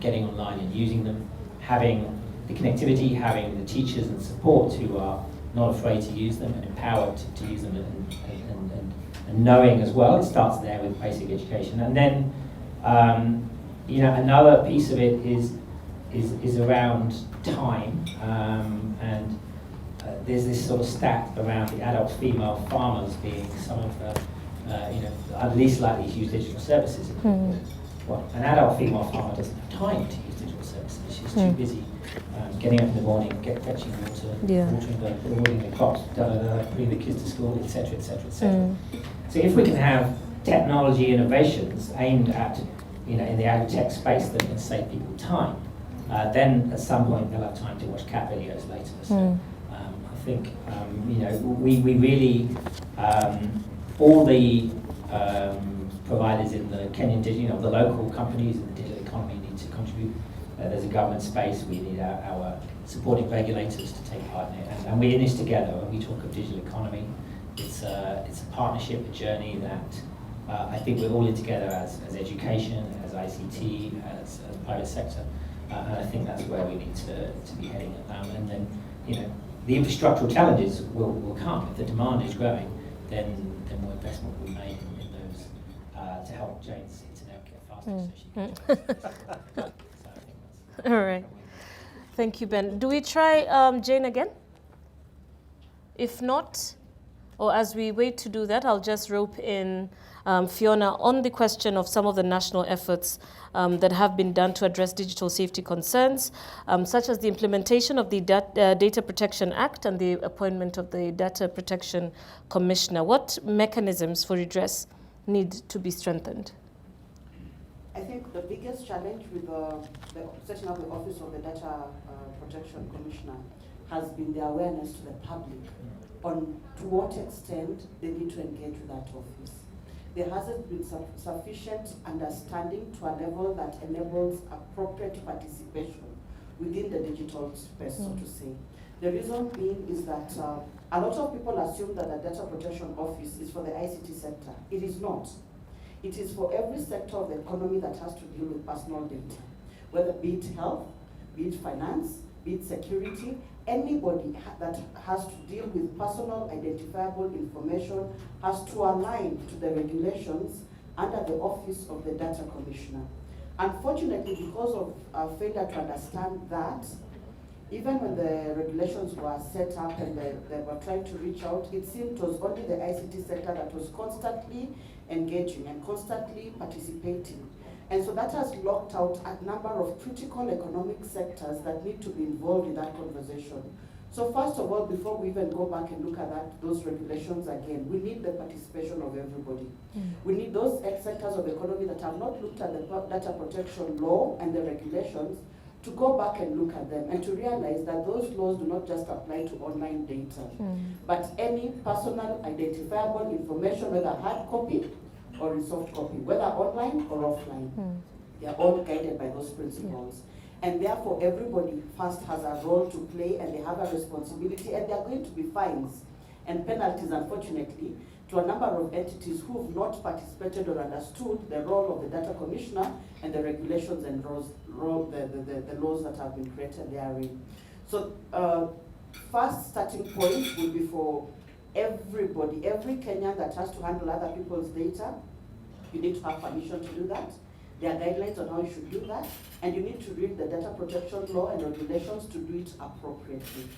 getting online and using them, having the connectivity, having the teachers and support who are not afraid to use them and empowered to use them, and knowing as well. It starts there with basic education, and then another piece of it is around time, and there's this sort of stat around the adult female farmers being some of the least likely to use digital services. Well, an adult female farmer doesn't have time to use digital services. She's too busy getting up in the morning, fetching water, watering the crops, putting the kids to school, etc., etc., etc. So if we can have technology innovations aimed at, in the agri-tech space that can save people time, then at some point they'll have time to watch cat videos later. So I think we really all the providers in the Kenyan digital, the local companies in the digital economy need to contribute. There's a government space. We need our supporting regulators to take part in it, and we're in this together. When we talk of digital economy, it's a partnership, a journey that I think we're all in together as education, as ICT, as private sector, and I think that's where we need to be heading. And then the infrastructural challenges will come. If the demand is growing, then more investment will be made in those to help Jane's internet get faster, so she can. So I think that's all right. Thank you, Ben. Do we try Jane again? If not, or as we wait to do that, I'll just rope in Fiona on the question of some of the national efforts that have been done to address digital safety concerns, such as the implementation of the Data Protection Act and the appointment of the Data Protection Commissioner. What mechanisms for redress need to be strengthened? I think the biggest challenge with the setting up the Office of the Data Protection Commissioner has been the awareness to the public on to what extent they need to engage with that office. There hasn't been sufficient understanding to a level that enables appropriate participation within the digital space, so to say. The reason being is that a lot of people assume that the Data Protection Office is for the ICT sector. It is not. It is for every sector of the economy that has to deal with personal data, whether be it health, be it finance, be it security. Anybody that has to deal with personal identifiable information has to align to the regulations under the Office of the Data Commissioner. Unfortunately, because of failure to understand that, even when the regulations were set up and they were trying to reach out, it seemed it was only the ICT sector that was constantly engaging and constantly participating. And so that has locked out a number of critical economic sectors that need to be involved in that conversation. So first of all, before we even go back and look at those regulations again, we need the participation of everybody. We need those sectors of the economy that have not looked at the data protection law and the regulations to go back and look at them and to realize that those laws do not just apply to online data, but any personal identifiable information, whether hard copy or in soft copy, whether online or offline. They are all guided by those principles. And therefore, everybody first has a role to play, and they have a responsibility, and there are going to be fines and penalties, unfortunately, to a number of entities who have not participated or understood the role of the data commissioner and the regulations and the laws that have been created therein. So first starting point would be for everybody, every Kenyan that has to handle other people's data, you need to have permission to do that. There are guidelines on how you should do that, and you need to read the data protection law and regulations to do it appropriately.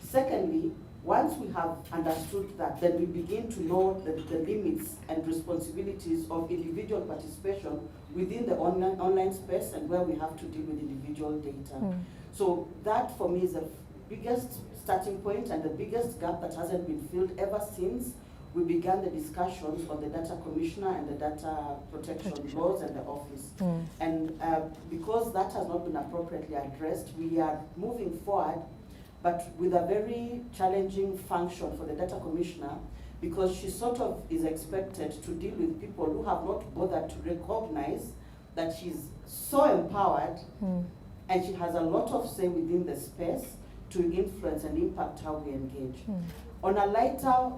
Secondly, once we have understood that, then we begin to know the limits and responsibilities of individual participation within the online space and where we have to deal with individual data. So that for me is the biggest starting point and the biggest gap that hasn't been filled ever since we began the discussions on the data commissioner and the data protection laws and the office. And because that has not been appropriately addressed, we are moving forward, but with a very challenging function for the data commissioner, because she sort of is expected to deal with people who have not bothered to recognize that she's so empowered and she has a lot of say within the space to influence and impact how we engage. On a lighter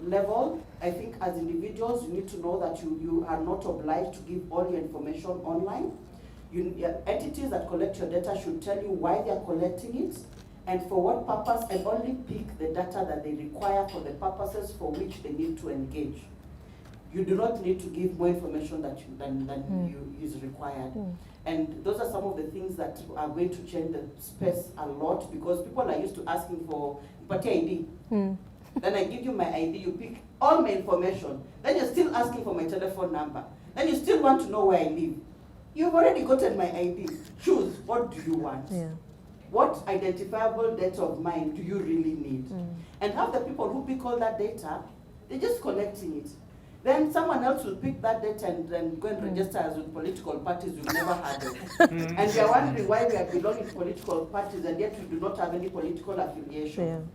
level, I think as individuals, you need to know that you are not obliged to give all your information online. Entities that collect your data should tell you why they are collecting it and for what purpose, and only pick the data that they require for the purposes for which they need to engage. You do not need to give more information than is required. And those are some of the things that are going to change the space a lot, because people are used to asking for ID. Then I give you my ID, you pick all my information. Then you're still asking for my telephone number. Then you still want to know where I live. You've already gotten my ID. Choose, what do you want? What identifiable data of mine do you really need? And have the people who pick all that data, they're just collecting it. Then someone else will pick that data and then go and register as with political parties we've never had of. And we are wondering why we are belonging to political parties and yet we do not have any political affiliation.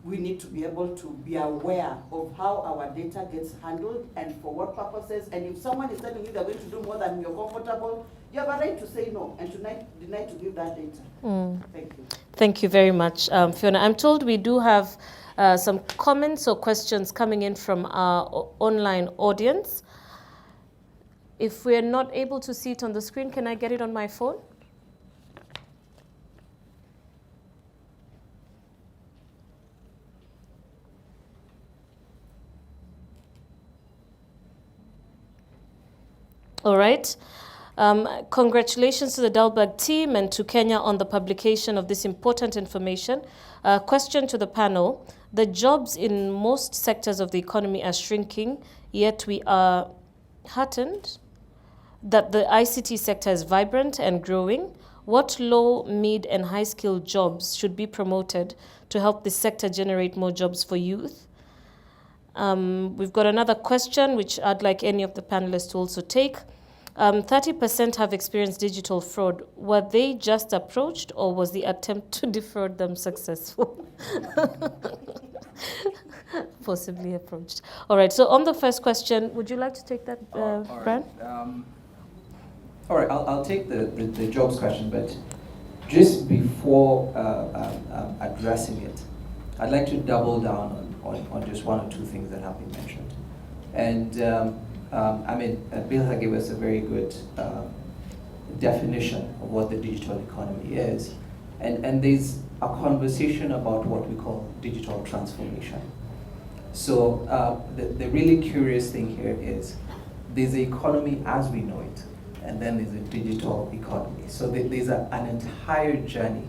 We need to be able to be aware of how our data gets handled and for what purposes. And if someone is telling you they're going to do more than you're comfortable, you have a right to say no and to deny to give that data. Thank you. Thank you very much, Fiona. I'm told we do have some comments or questions coming in from our online audience. If we're not able to see it on the screen, can I get it on my phone? All right. Congratulations to the Dalberg team and to Kenya on the publication of this important information. Question to the panel. The jobs in most sectors of the economy are shrinking, yet we are heartened that the ICT sector is vibrant and growing. What low, mid, and high-skilled jobs should be promoted to help this sector generate more jobs for youth? We've got another question, which I'd like any of the panelists to also take. 30% have experienced digital fraud. Were they just approached, or was the attempt to defraud them successful? Possibly approached. All right, so on the first question, would you like to take that, Brian? All right, I'll take the jobs question, but just before addressing it, I'd like to double down on just one or two things that have been mentioned. And Bilha gave us a very good definition of what the digital economy is. And there's a conversation about what we call digital transformation. So the really curious thing here is there's the economy as we know it, and then there's a digital economy. So there's an entire journey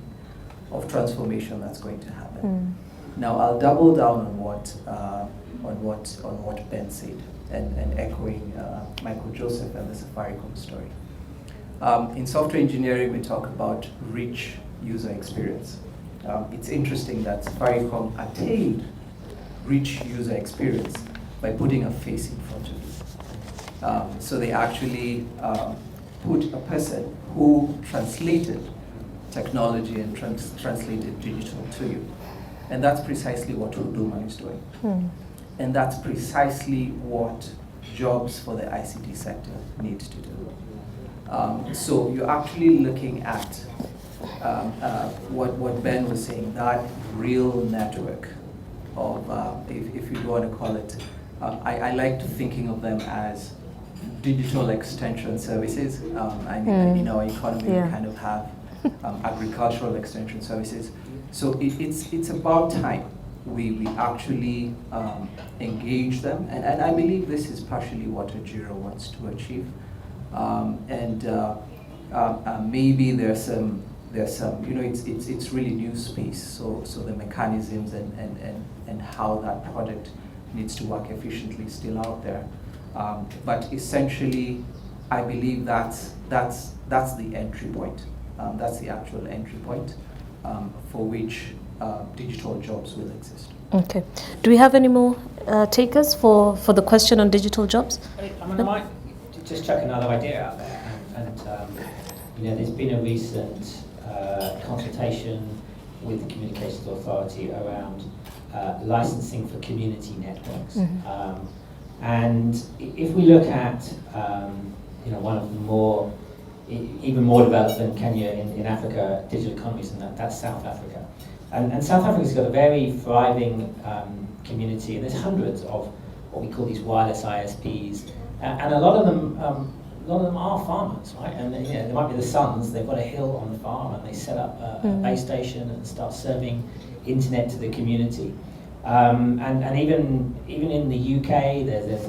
of transformation that's going to happen. Now I'll double down on what Ben said, and echoing Michael Joseph and the Safaricom story. In software engineering, we talk about rich user experience. It's interesting that Safaricom attained rich user experience by putting a face in front of you. So they actually put a person who translated technology and translated digital to you. And that's precisely what Huduma is doing. And that's precisely what jobs for the ICT sector need to do. So you're actually looking at what Ben was saying, that real network of, if you want to call it, I like thinking of them as digital extension services. And in our economy, we kind of have agricultural extension services. So it's about time we actually engage them, and I believe this is partially what Ajira wants to achieve. Maybe there's some it's really new space. So the mechanisms and how that project needs to work efficiently is still out there. But essentially, I believe that's the entry point. That's the actual entry point for which digital jobs will exist. Okay. Do we have any more takers for the question on digital jobs? I might just chuck another idea out there, and there's been a recent consultation with the Communications Authority around licensing for community networks. And if we look at one of the even more developed than Kenya in Africa, digital economies, and that's South Africa. And South Africa's got a very thriving community, and there's hundreds of what we call these wireless ISPs, and a lot of them are farmers, right? And there might be the sons, they've got a hill on the farm, and they set up a base station and start serving internet to the community. And even in the UK, there's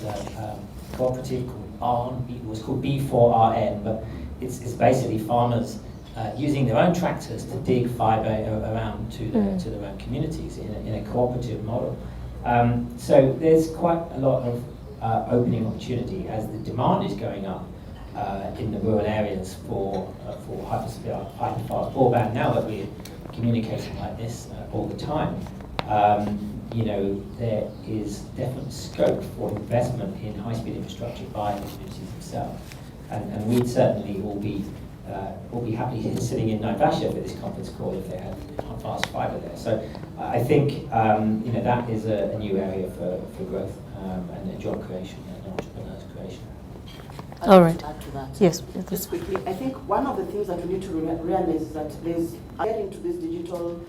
a cooperative called BARN. It was called B4RN, but it's basically farmers using their own tractors to dig fibre around to their own communities in a cooperative model. So there's quite a lot of opening opportunity as the demand is going up in the rural areas for hyperfast broadband. Now that we're communicating like this all the time, there is definite scope for investment in high-speed infrastructure by the communities themselves, and we'd certainly all be happy sitting in Naivasha for this conference call if they had fast fibre there. So I think that is a new area for growth and job creation and entrepreneurs creation. All right. To add to that. Yes. Just quickly, I think one of the things that we need to realize is that get into this digital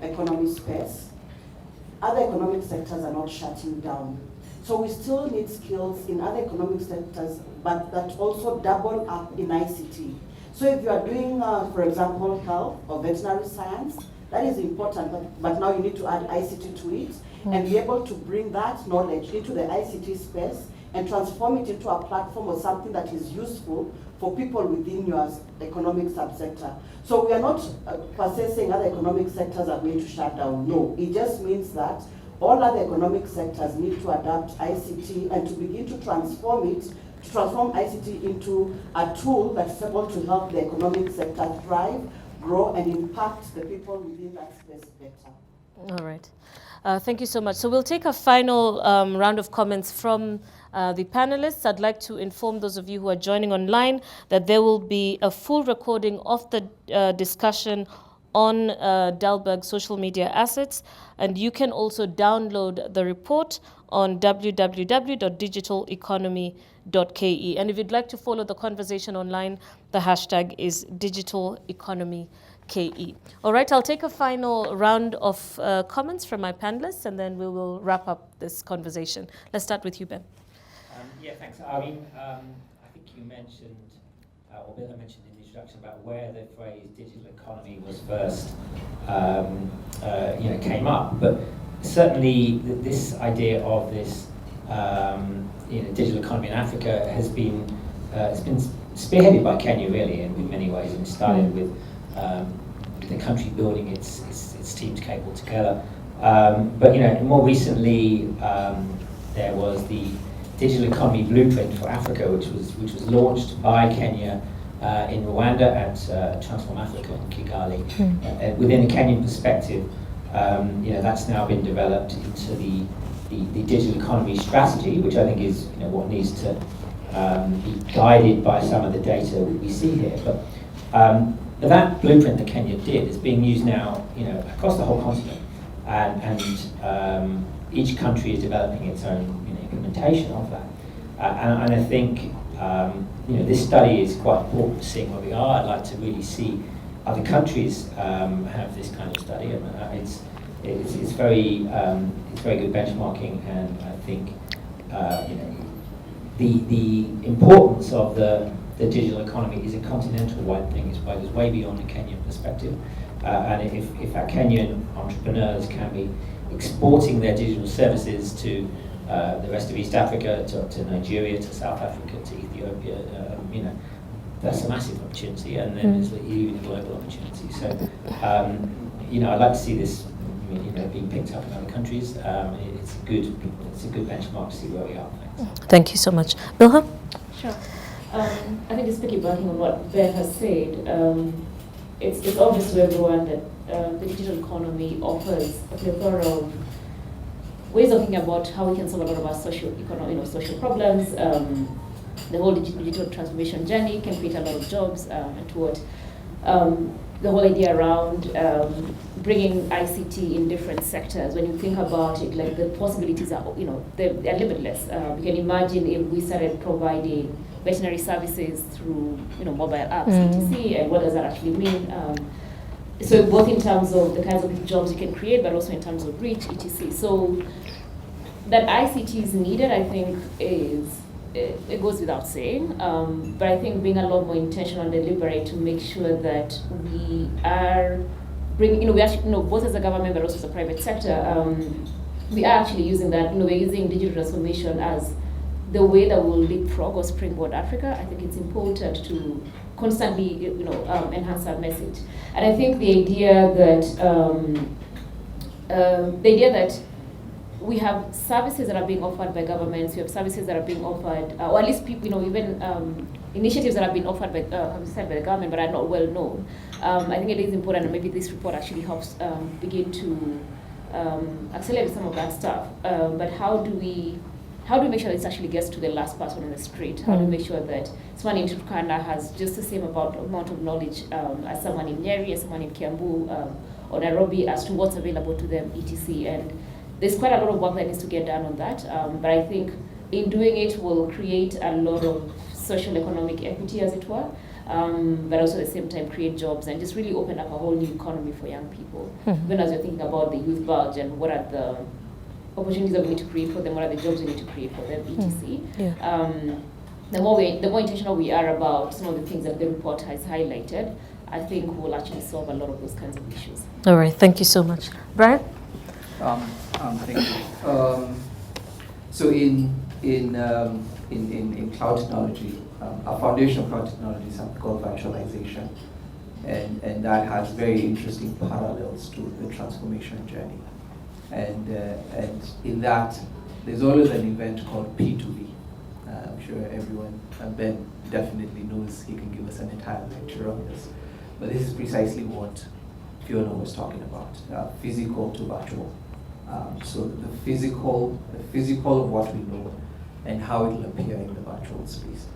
economy space, other economic sectors are not shutting down. So we still need skills in other economic sectors, but that also double up in ICT. So if you are doing, for example, health or veterinary science, that is important, but now you need to add ICT to it and be able to bring that knowledge into the ICT space and transform it into a platform or something that is useful for people within your economic subsector. So we are not per se saying other economic sectors are going to shut down. No, it just means that all other economic sectors need to adapt ICT and to begin to transform ICT into a tool that's able to help the economic sector thrive, grow, and impact the people within that space better. All right. Thank you so much. So we'll take a final round of comments from the panelists. I'd like to inform those of you who are joining online that there will be a full recording of the discussion on Dalberg social media assets, and you can also download the report on www.digitaleconomy.ke. And if you'd like to follow the conversation online, the hashtag is digitaleconomyke. All right, I'll take a final round of comments from my panelists, and then we will wrap up this conversation. Let's start with you, Ben. Yeah, thanks. I mean, I think you mentioned, or Bill mentioned in the introduction about where the phrase digital economy was first, came up. But certainly this idea of this, digital economy in Africa has been, it's been spearheaded by Kenya really in many ways, and it started with the country building its teams capable together. But more recently, there was the Digital Economy Blueprint for Africa, which was launched by Kenya in Rwanda at Transform Africa in Kigali. Within a Kenyan perspective, that's now been developed into the digital economy strategy, which I think is what needs to be guided by some of the data we see here. But that blueprint that Kenya did is being used now, across the whole continent, and each country is developing its own implementation of that. And I think This study is quite important for seeing where we are. I'd like to really see other countries have this kind of study. It's very good benchmarking, and I think the importance of the digital economy is a continental-wide thing. It goes way beyond a Kenyan perspective. And if our Kenyan entrepreneurs can be exporting their digital services to the rest of East Africa, to Nigeria, to South Africa, to Ethiopia, that's a massive opportunity, and then there's even a global opportunity. So, I'd like to see this, being picked up in other countries. It's a good benchmark to see where we are. Thanks. Thank you so much. Bilha? Sure. I think just piggybacking on what Ben has said, it's obvious to everyone that the digital economy offers a plethora of ways of thinking about how we can solve a lot of our social problems. The whole digital transformation journey can create a lot of jobs, and toward the whole idea around bringing ICT in different sectors. When you think about it, like the possibilities are, they're limitless. You can imagine if we started providing veterinary services through, mobile apps, etc., and what does that actually mean? So both in terms of the kinds of jobs you can create, but also in terms of reach, etc. So that ICT is needed, I think, it goes without saying. But I think being a lot more intentional and deliberate to make sure that we are bringing, we actually, both as a government but also as a private sector, we are actually using that. We're using digital transformation as the way that will leapfrog or springboard Africa. I think it's important to constantly, enhance our message. And I think the idea that we have services that are being offered by governments, we have services that are being offered, or at least people, even initiatives that have been offered by, by the government but are not well known. I think it is important, and maybe this report actually helps begin to accelerate some of that stuff. But how do we make sure that it actually gets to the last person on the street? How do we make sure that someone in Turkana has just the same amount of knowledge as someone in Nyeri, as someone in Kiambu, or Nairobi, as to what's available to them, etc. And there's quite a lot of work that needs to get done on that. But I think in doing it, we'll create a lot of social economic equity, as it were, but also at the same time create jobs and just really open up a whole new economy for young people. Even as you're thinking about the youth bulge and what are the opportunities that we need to create for them, what are the jobs we need to create for them, etc. The more intentional we are about some of the things that the report has highlighted, I think we'll actually solve a lot of those kinds of issues. All right, thank you so much. Brian? Thank you. So in cloud technology, our foundation of cloud technology is something called virtualization, and that has very interesting parallels to the transformation journey. And in that, there's always an event called P2V. I'm sure everyone, Ben definitely knows, he can give us an entire lecture on this. But this is precisely what Fiona was talking about, physical to virtual. So the physical of what we know and how it will appear in the virtual space.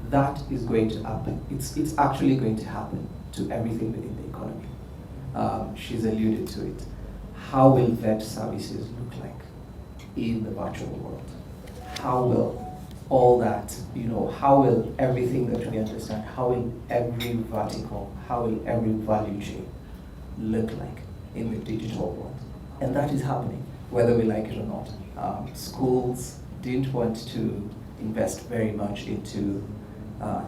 That is going to happen. It's actually going to happen to everything within the economy. She's alluded to it. How will vet services look like in the virtual world? How will all that, how will everything that we understand, how will every vertical, how will every value chain look like in the digital world? And that is happening, whether we like it or not. Schools didn't want to invest very much into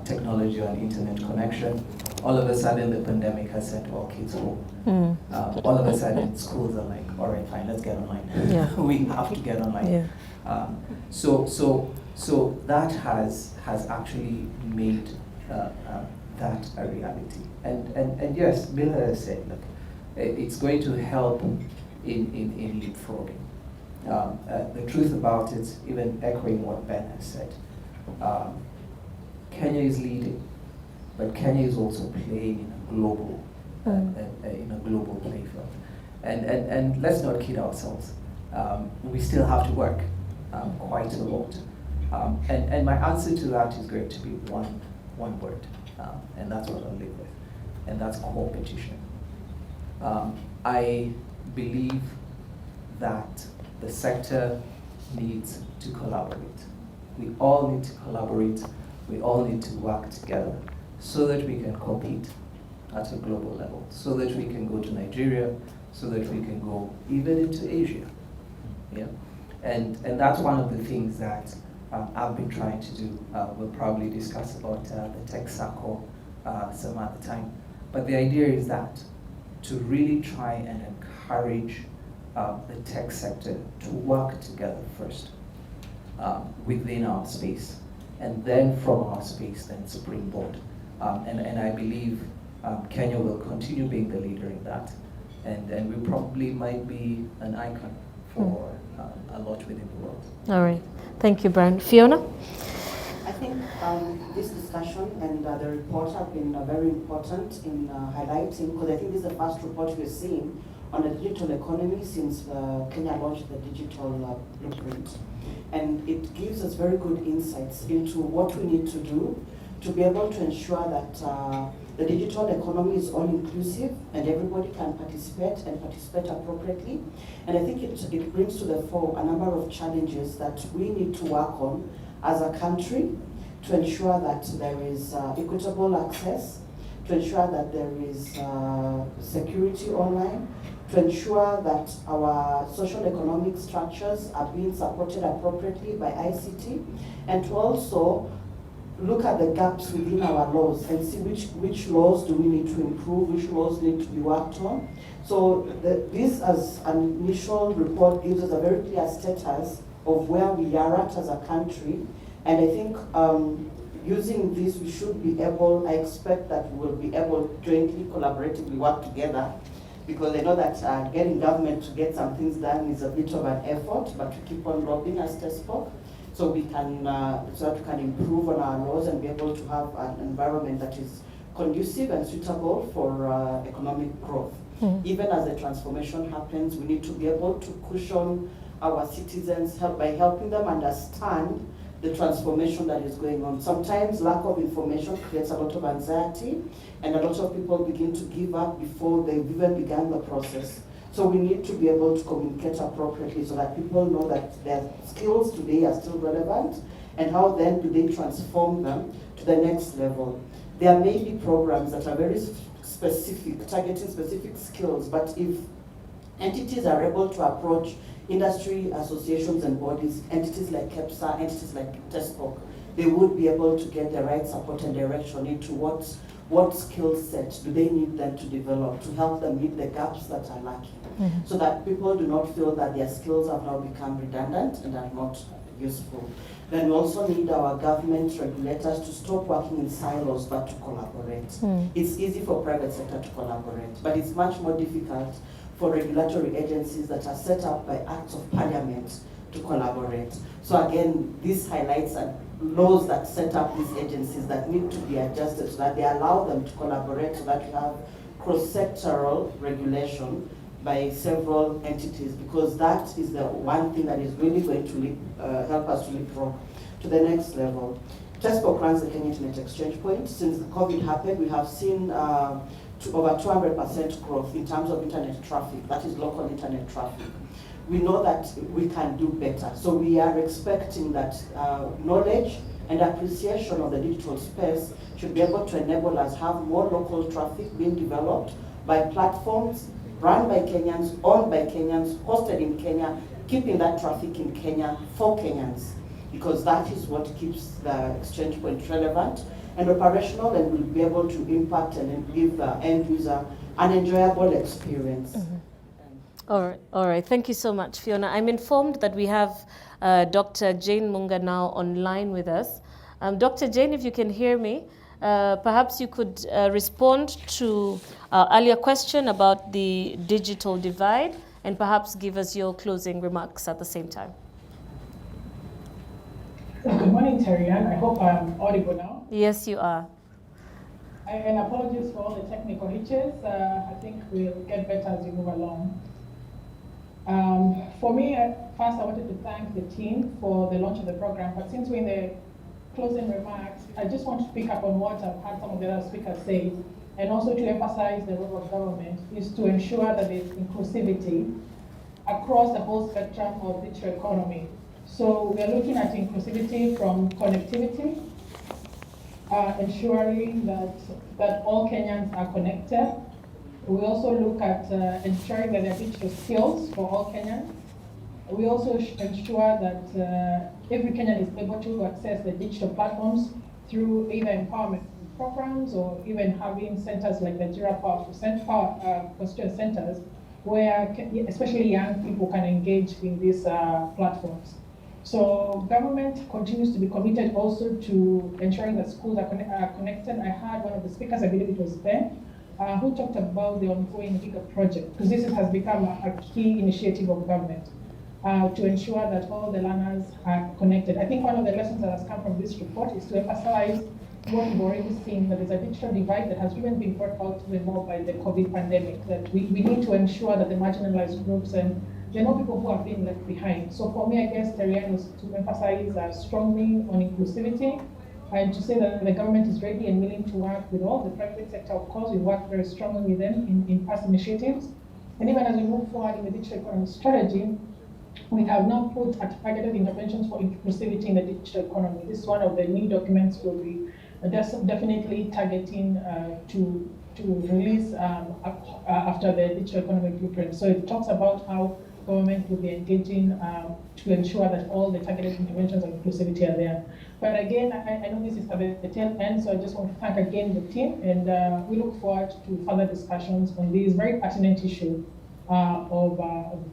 technology and internet connection. All of a sudden, the pandemic has sent all kids home. All of a sudden, schools are like, all right, fine, let's get online. Yeah. We have to get online. Yeah. So that has actually made that a reality. And yes, Bill has said, look, it's going to help in leapfrogging. The truth about it, even echoing what Ben has said, Kenya is leading, but Kenya is also playing in a global playfield. And let's not kid ourselves. We still have to work quite a lot. And my answer to that is going to be one word, and that's what I'll live with, and that's competition. I believe that the sector needs to collaborate. We all need to collaborate. We all need to work together so that we can compete at a global level, so that we can go to Nigeria, so that we can go even into Asia. Yeah? And that's one of the things that I've been trying to do. We'll probably discuss about the tech circle some other time. But the idea is that to really try and encourage the tech sector to work together first within our space, and then from our space then springboard. And I believe Kenya will continue being the leader in that, and we probably might be an icon for a lot within the world. All right, thank you, Brian. Fiona? I think this discussion and the report have been very important in highlighting, because I think this is the first report we're seeing on the digital economy since Kenya launched the digital blueprint. And it gives us very good insights into what we need to do to be able to ensure that the digital economy is all inclusive and everybody can participate and participate appropriately. And I think it brings to the fore a number of challenges that we need to work on as a country to ensure that there is equitable access, to ensure that there is security online, to ensure that our social economic structures are being supported appropriately by ICT, and to also look at the gaps within our laws and see which laws do we need to improve, which laws need to be worked on. So this as an initial report gives us a very clear status of where we are at as a country. And I think using this, we should be able, I expect that we will be able to jointly, collaboratively work together, because I know that getting government to get some things done is a bit of an effort, but we keep on lobbying, as Tess spoke, so we can so that we can improve on our laws and be able to have an environment that is conducive and suitable for economic growth. Even as the transformation happens, we need to be able to cushion our citizens by helping them understand the transformation that is going on. Sometimes lack of information creates a lot of anxiety, and a lot of people begin to give up before they've even begun the process. So we need to be able to communicate appropriately so that people know that their skills today are still relevant, and how then do they transform them to the next level. There may be programs that are very specific, targeting specific skills, but if entities are able to approach industry associations and bodies, entities like KEPSA, entities like TESPOC, they would be able to get the right support and direction into what skill set do they need them to develop to help them meet the gaps that are lacking, so that people do not feel that their skills have now become redundant and are not useful. Then we also need our government regulators to stop working in silos but to collaborate. It's easy for private sector to collaborate, but it's much more difficult for regulatory agencies that are set up by acts of parliament to collaborate. So again, this highlights laws that set up these agencies that need to be adjusted so that they allow them to collaborate, so that we have cross-sectoral regulation by several entities, because that is the one thing that is really going to help us to leapfrog to the next level. TESPOC runs the Kenya Internet Exchange Point. Since the COVID happened, we have seen over 200% growth in terms of internet traffic, that is local internet traffic. We know that we can do better. So we are expecting that knowledge and appreciation of the digital space should be able to enable us have more local traffic being developed by platforms run by Kenyans, owned by Kenyans, hosted in Kenya, keeping that traffic in Kenya for Kenyans, because that is what keeps the exchange point relevant and operational, and will be able to impact and give the end user an enjoyable experience. All right. Thank you so much, Fiona. I'm informed that we have Dr. Jane Munga now online with us. Dr. Jane, if you can hear me, perhaps you could respond to our earlier question about the digital divide, and perhaps give us your closing remarks at the same time. Good morning, Terry-Ann. I hope I'm audible now. Yes, you are. And apologies for all the technical hitches. I think we'll get better as we move along. For me, first I wanted to thank the team for the launch of the program, but since we're in the closing remarks, I just want to pick up on what I've had some of the other speakers say, and also to emphasize the role of government is to ensure that there's inclusivity across the whole spectrum of digital economy. So we are looking at inclusivity from connectivity, ensuring that all Kenyans are connected. We also look at ensuring that there are digital skills for all Kenyans. We also ensure that every Kenyan is able to access the digital platforms through either empowerment programs or even having centers like the Jira Power Constituent Centers, where especially young people can engage in these platforms. So government continues to be committed also to ensuring that schools are connected. I heard one of the speakers, I believe it was Ben, who talked about the ongoing Giga project, because this has become a key initiative of government to ensure that all the learners are connected. I think one of the lessons that has come from this report is to emphasize what we've already seen, that there's a digital divide that has even been brought out even more by the COVID pandemic, that we need to ensure that the marginalized groups and there are no people who have been left behind. So for me, I guess Terian is to emphasize strongly on inclusivity and to say that the government is ready and willing to work with all the private sector. Of course, we work very strongly with them in past initiatives. And even as we move forward in the digital economy strategy, we have now put targeted interventions for inclusivity in the digital economy. This is one of the new documents we'll be definitely targeting to release after the digital economy blueprint. So it talks about how government will be engaging to ensure that all the targeted interventions of inclusivity are there. But again, I know this is at the tail end, so I just want to thank again the team, and we look forward to further discussions on this very pertinent issue of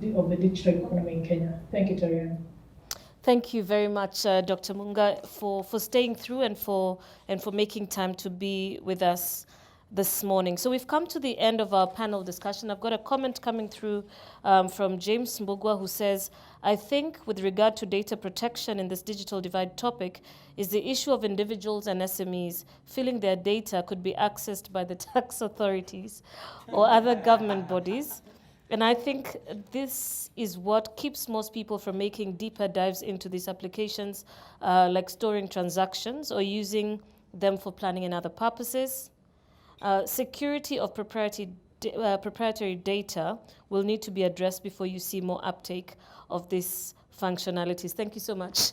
the digital economy in Kenya. Thank you, Terian. Thank you very much, Dr. Munga, for staying through and for making time to be with us this morning. So we've come to the end of our panel discussion. I've got a comment coming through from James Mbugwa, who says, I think with regard to data protection in this digital divide topic is the issue of individuals and SMEs feeling their data could be accessed by the tax authorities or other government bodies. And I think this is what keeps most people from making deeper dives into these applications, like storing transactions or using them for planning and other purposes. Security of proprietary data will need to be addressed before you see more uptake of these functionalities. Thank you so much,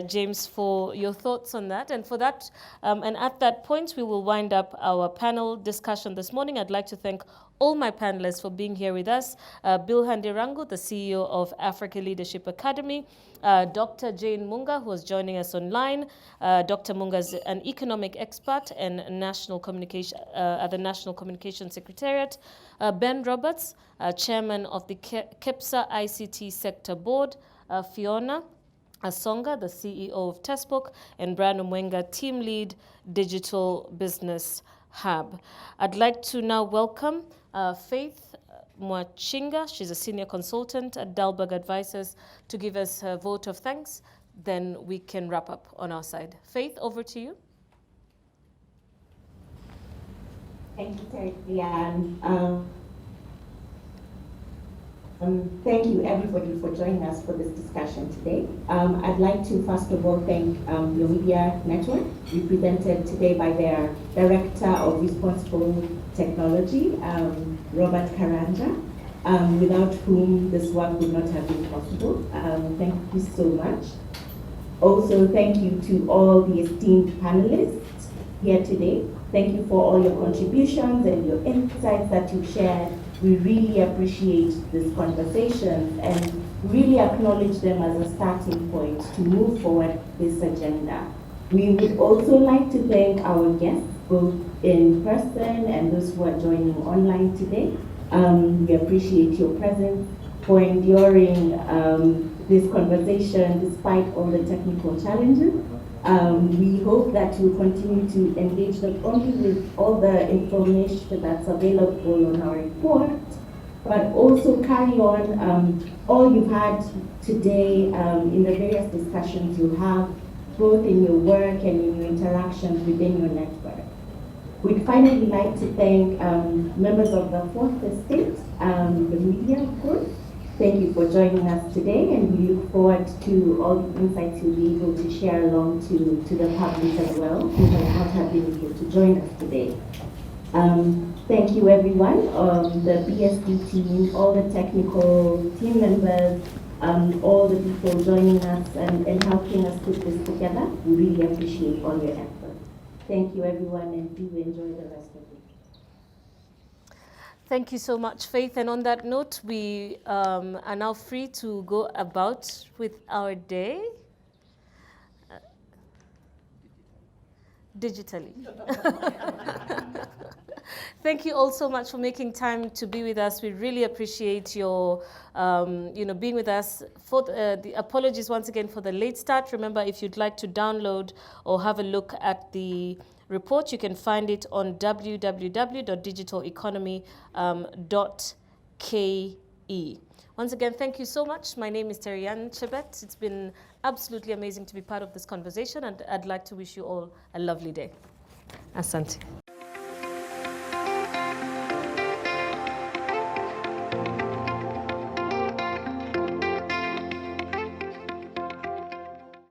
James, for your thoughts on that. And for that, and at that point, we will wind up our panel discussion this morning. I'd like to thank all my panelists for being here with us. Bilha Ndirangu, the CEO of Africa Leadership Academy, Dr. Jane Munga, who is joining us online. Dr. Munga is an economic expert and national communication at the National Communication Secretariat. Ben Roberts, chairman of the KEPSA ICT Sector Board. Fiona Asonga, the CEO of Testbook, and Brian Omwenga, team lead Digital Business Hub. I'd like to now welcome Faith Mwachinga. She's a senior consultant at Dalberg Advisors, to give us her vote of thanks. Then we can wrap up on our side. Faith, over to you. Thank you, Terian. Thank you, everybody, for joining us for this discussion today. I'd like to, first of all, thank the Omidyar Network, represented today by their Director of Responsible Technology, Robert Karanja, without whom this work would not have been possible. Thank you so much. Also, thank you to all the esteemed panelists here today. Thank you for all your contributions and your insights that you shared. We really appreciate this conversation and really acknowledge them as a starting point to move forward this agenda. We would also like to thank our guests, both in person and those who are joining online today. We appreciate your presence, for enduring this conversation despite all the technical challenges. We hope that you'll continue to engage not only with all the information that's available on our report, but also carry on all you've had today in the various discussions you have, both in your work and in your interactions within your network. We'd finally like to thank members of the Fourth Estate, the media, of course. Thank you for joining us today, and we look forward to all the insights you'll be able to share along to the public as well, who might not have been able to join us today. Thank you, everyone, the BSD team, all the technical team members, all the people joining us and helping us put this together. We really appreciate all your effort. Thank you, everyone, and do enjoy the rest of it. Thank you so much, Faith. And on that note, we are now free to go about with our day digitally. Thank you all so much for making time to be with us. We really appreciate your, being with us. For the apologies once again for the late start. Remember, if you'd like to download or have a look at the report, you can find it on www.digitaleconomy.ke. Once again, thank you so much. My name is Terian Chebet. It's been absolutely amazing to be part of this conversation, and I'd like to wish you all a lovely day. Asante.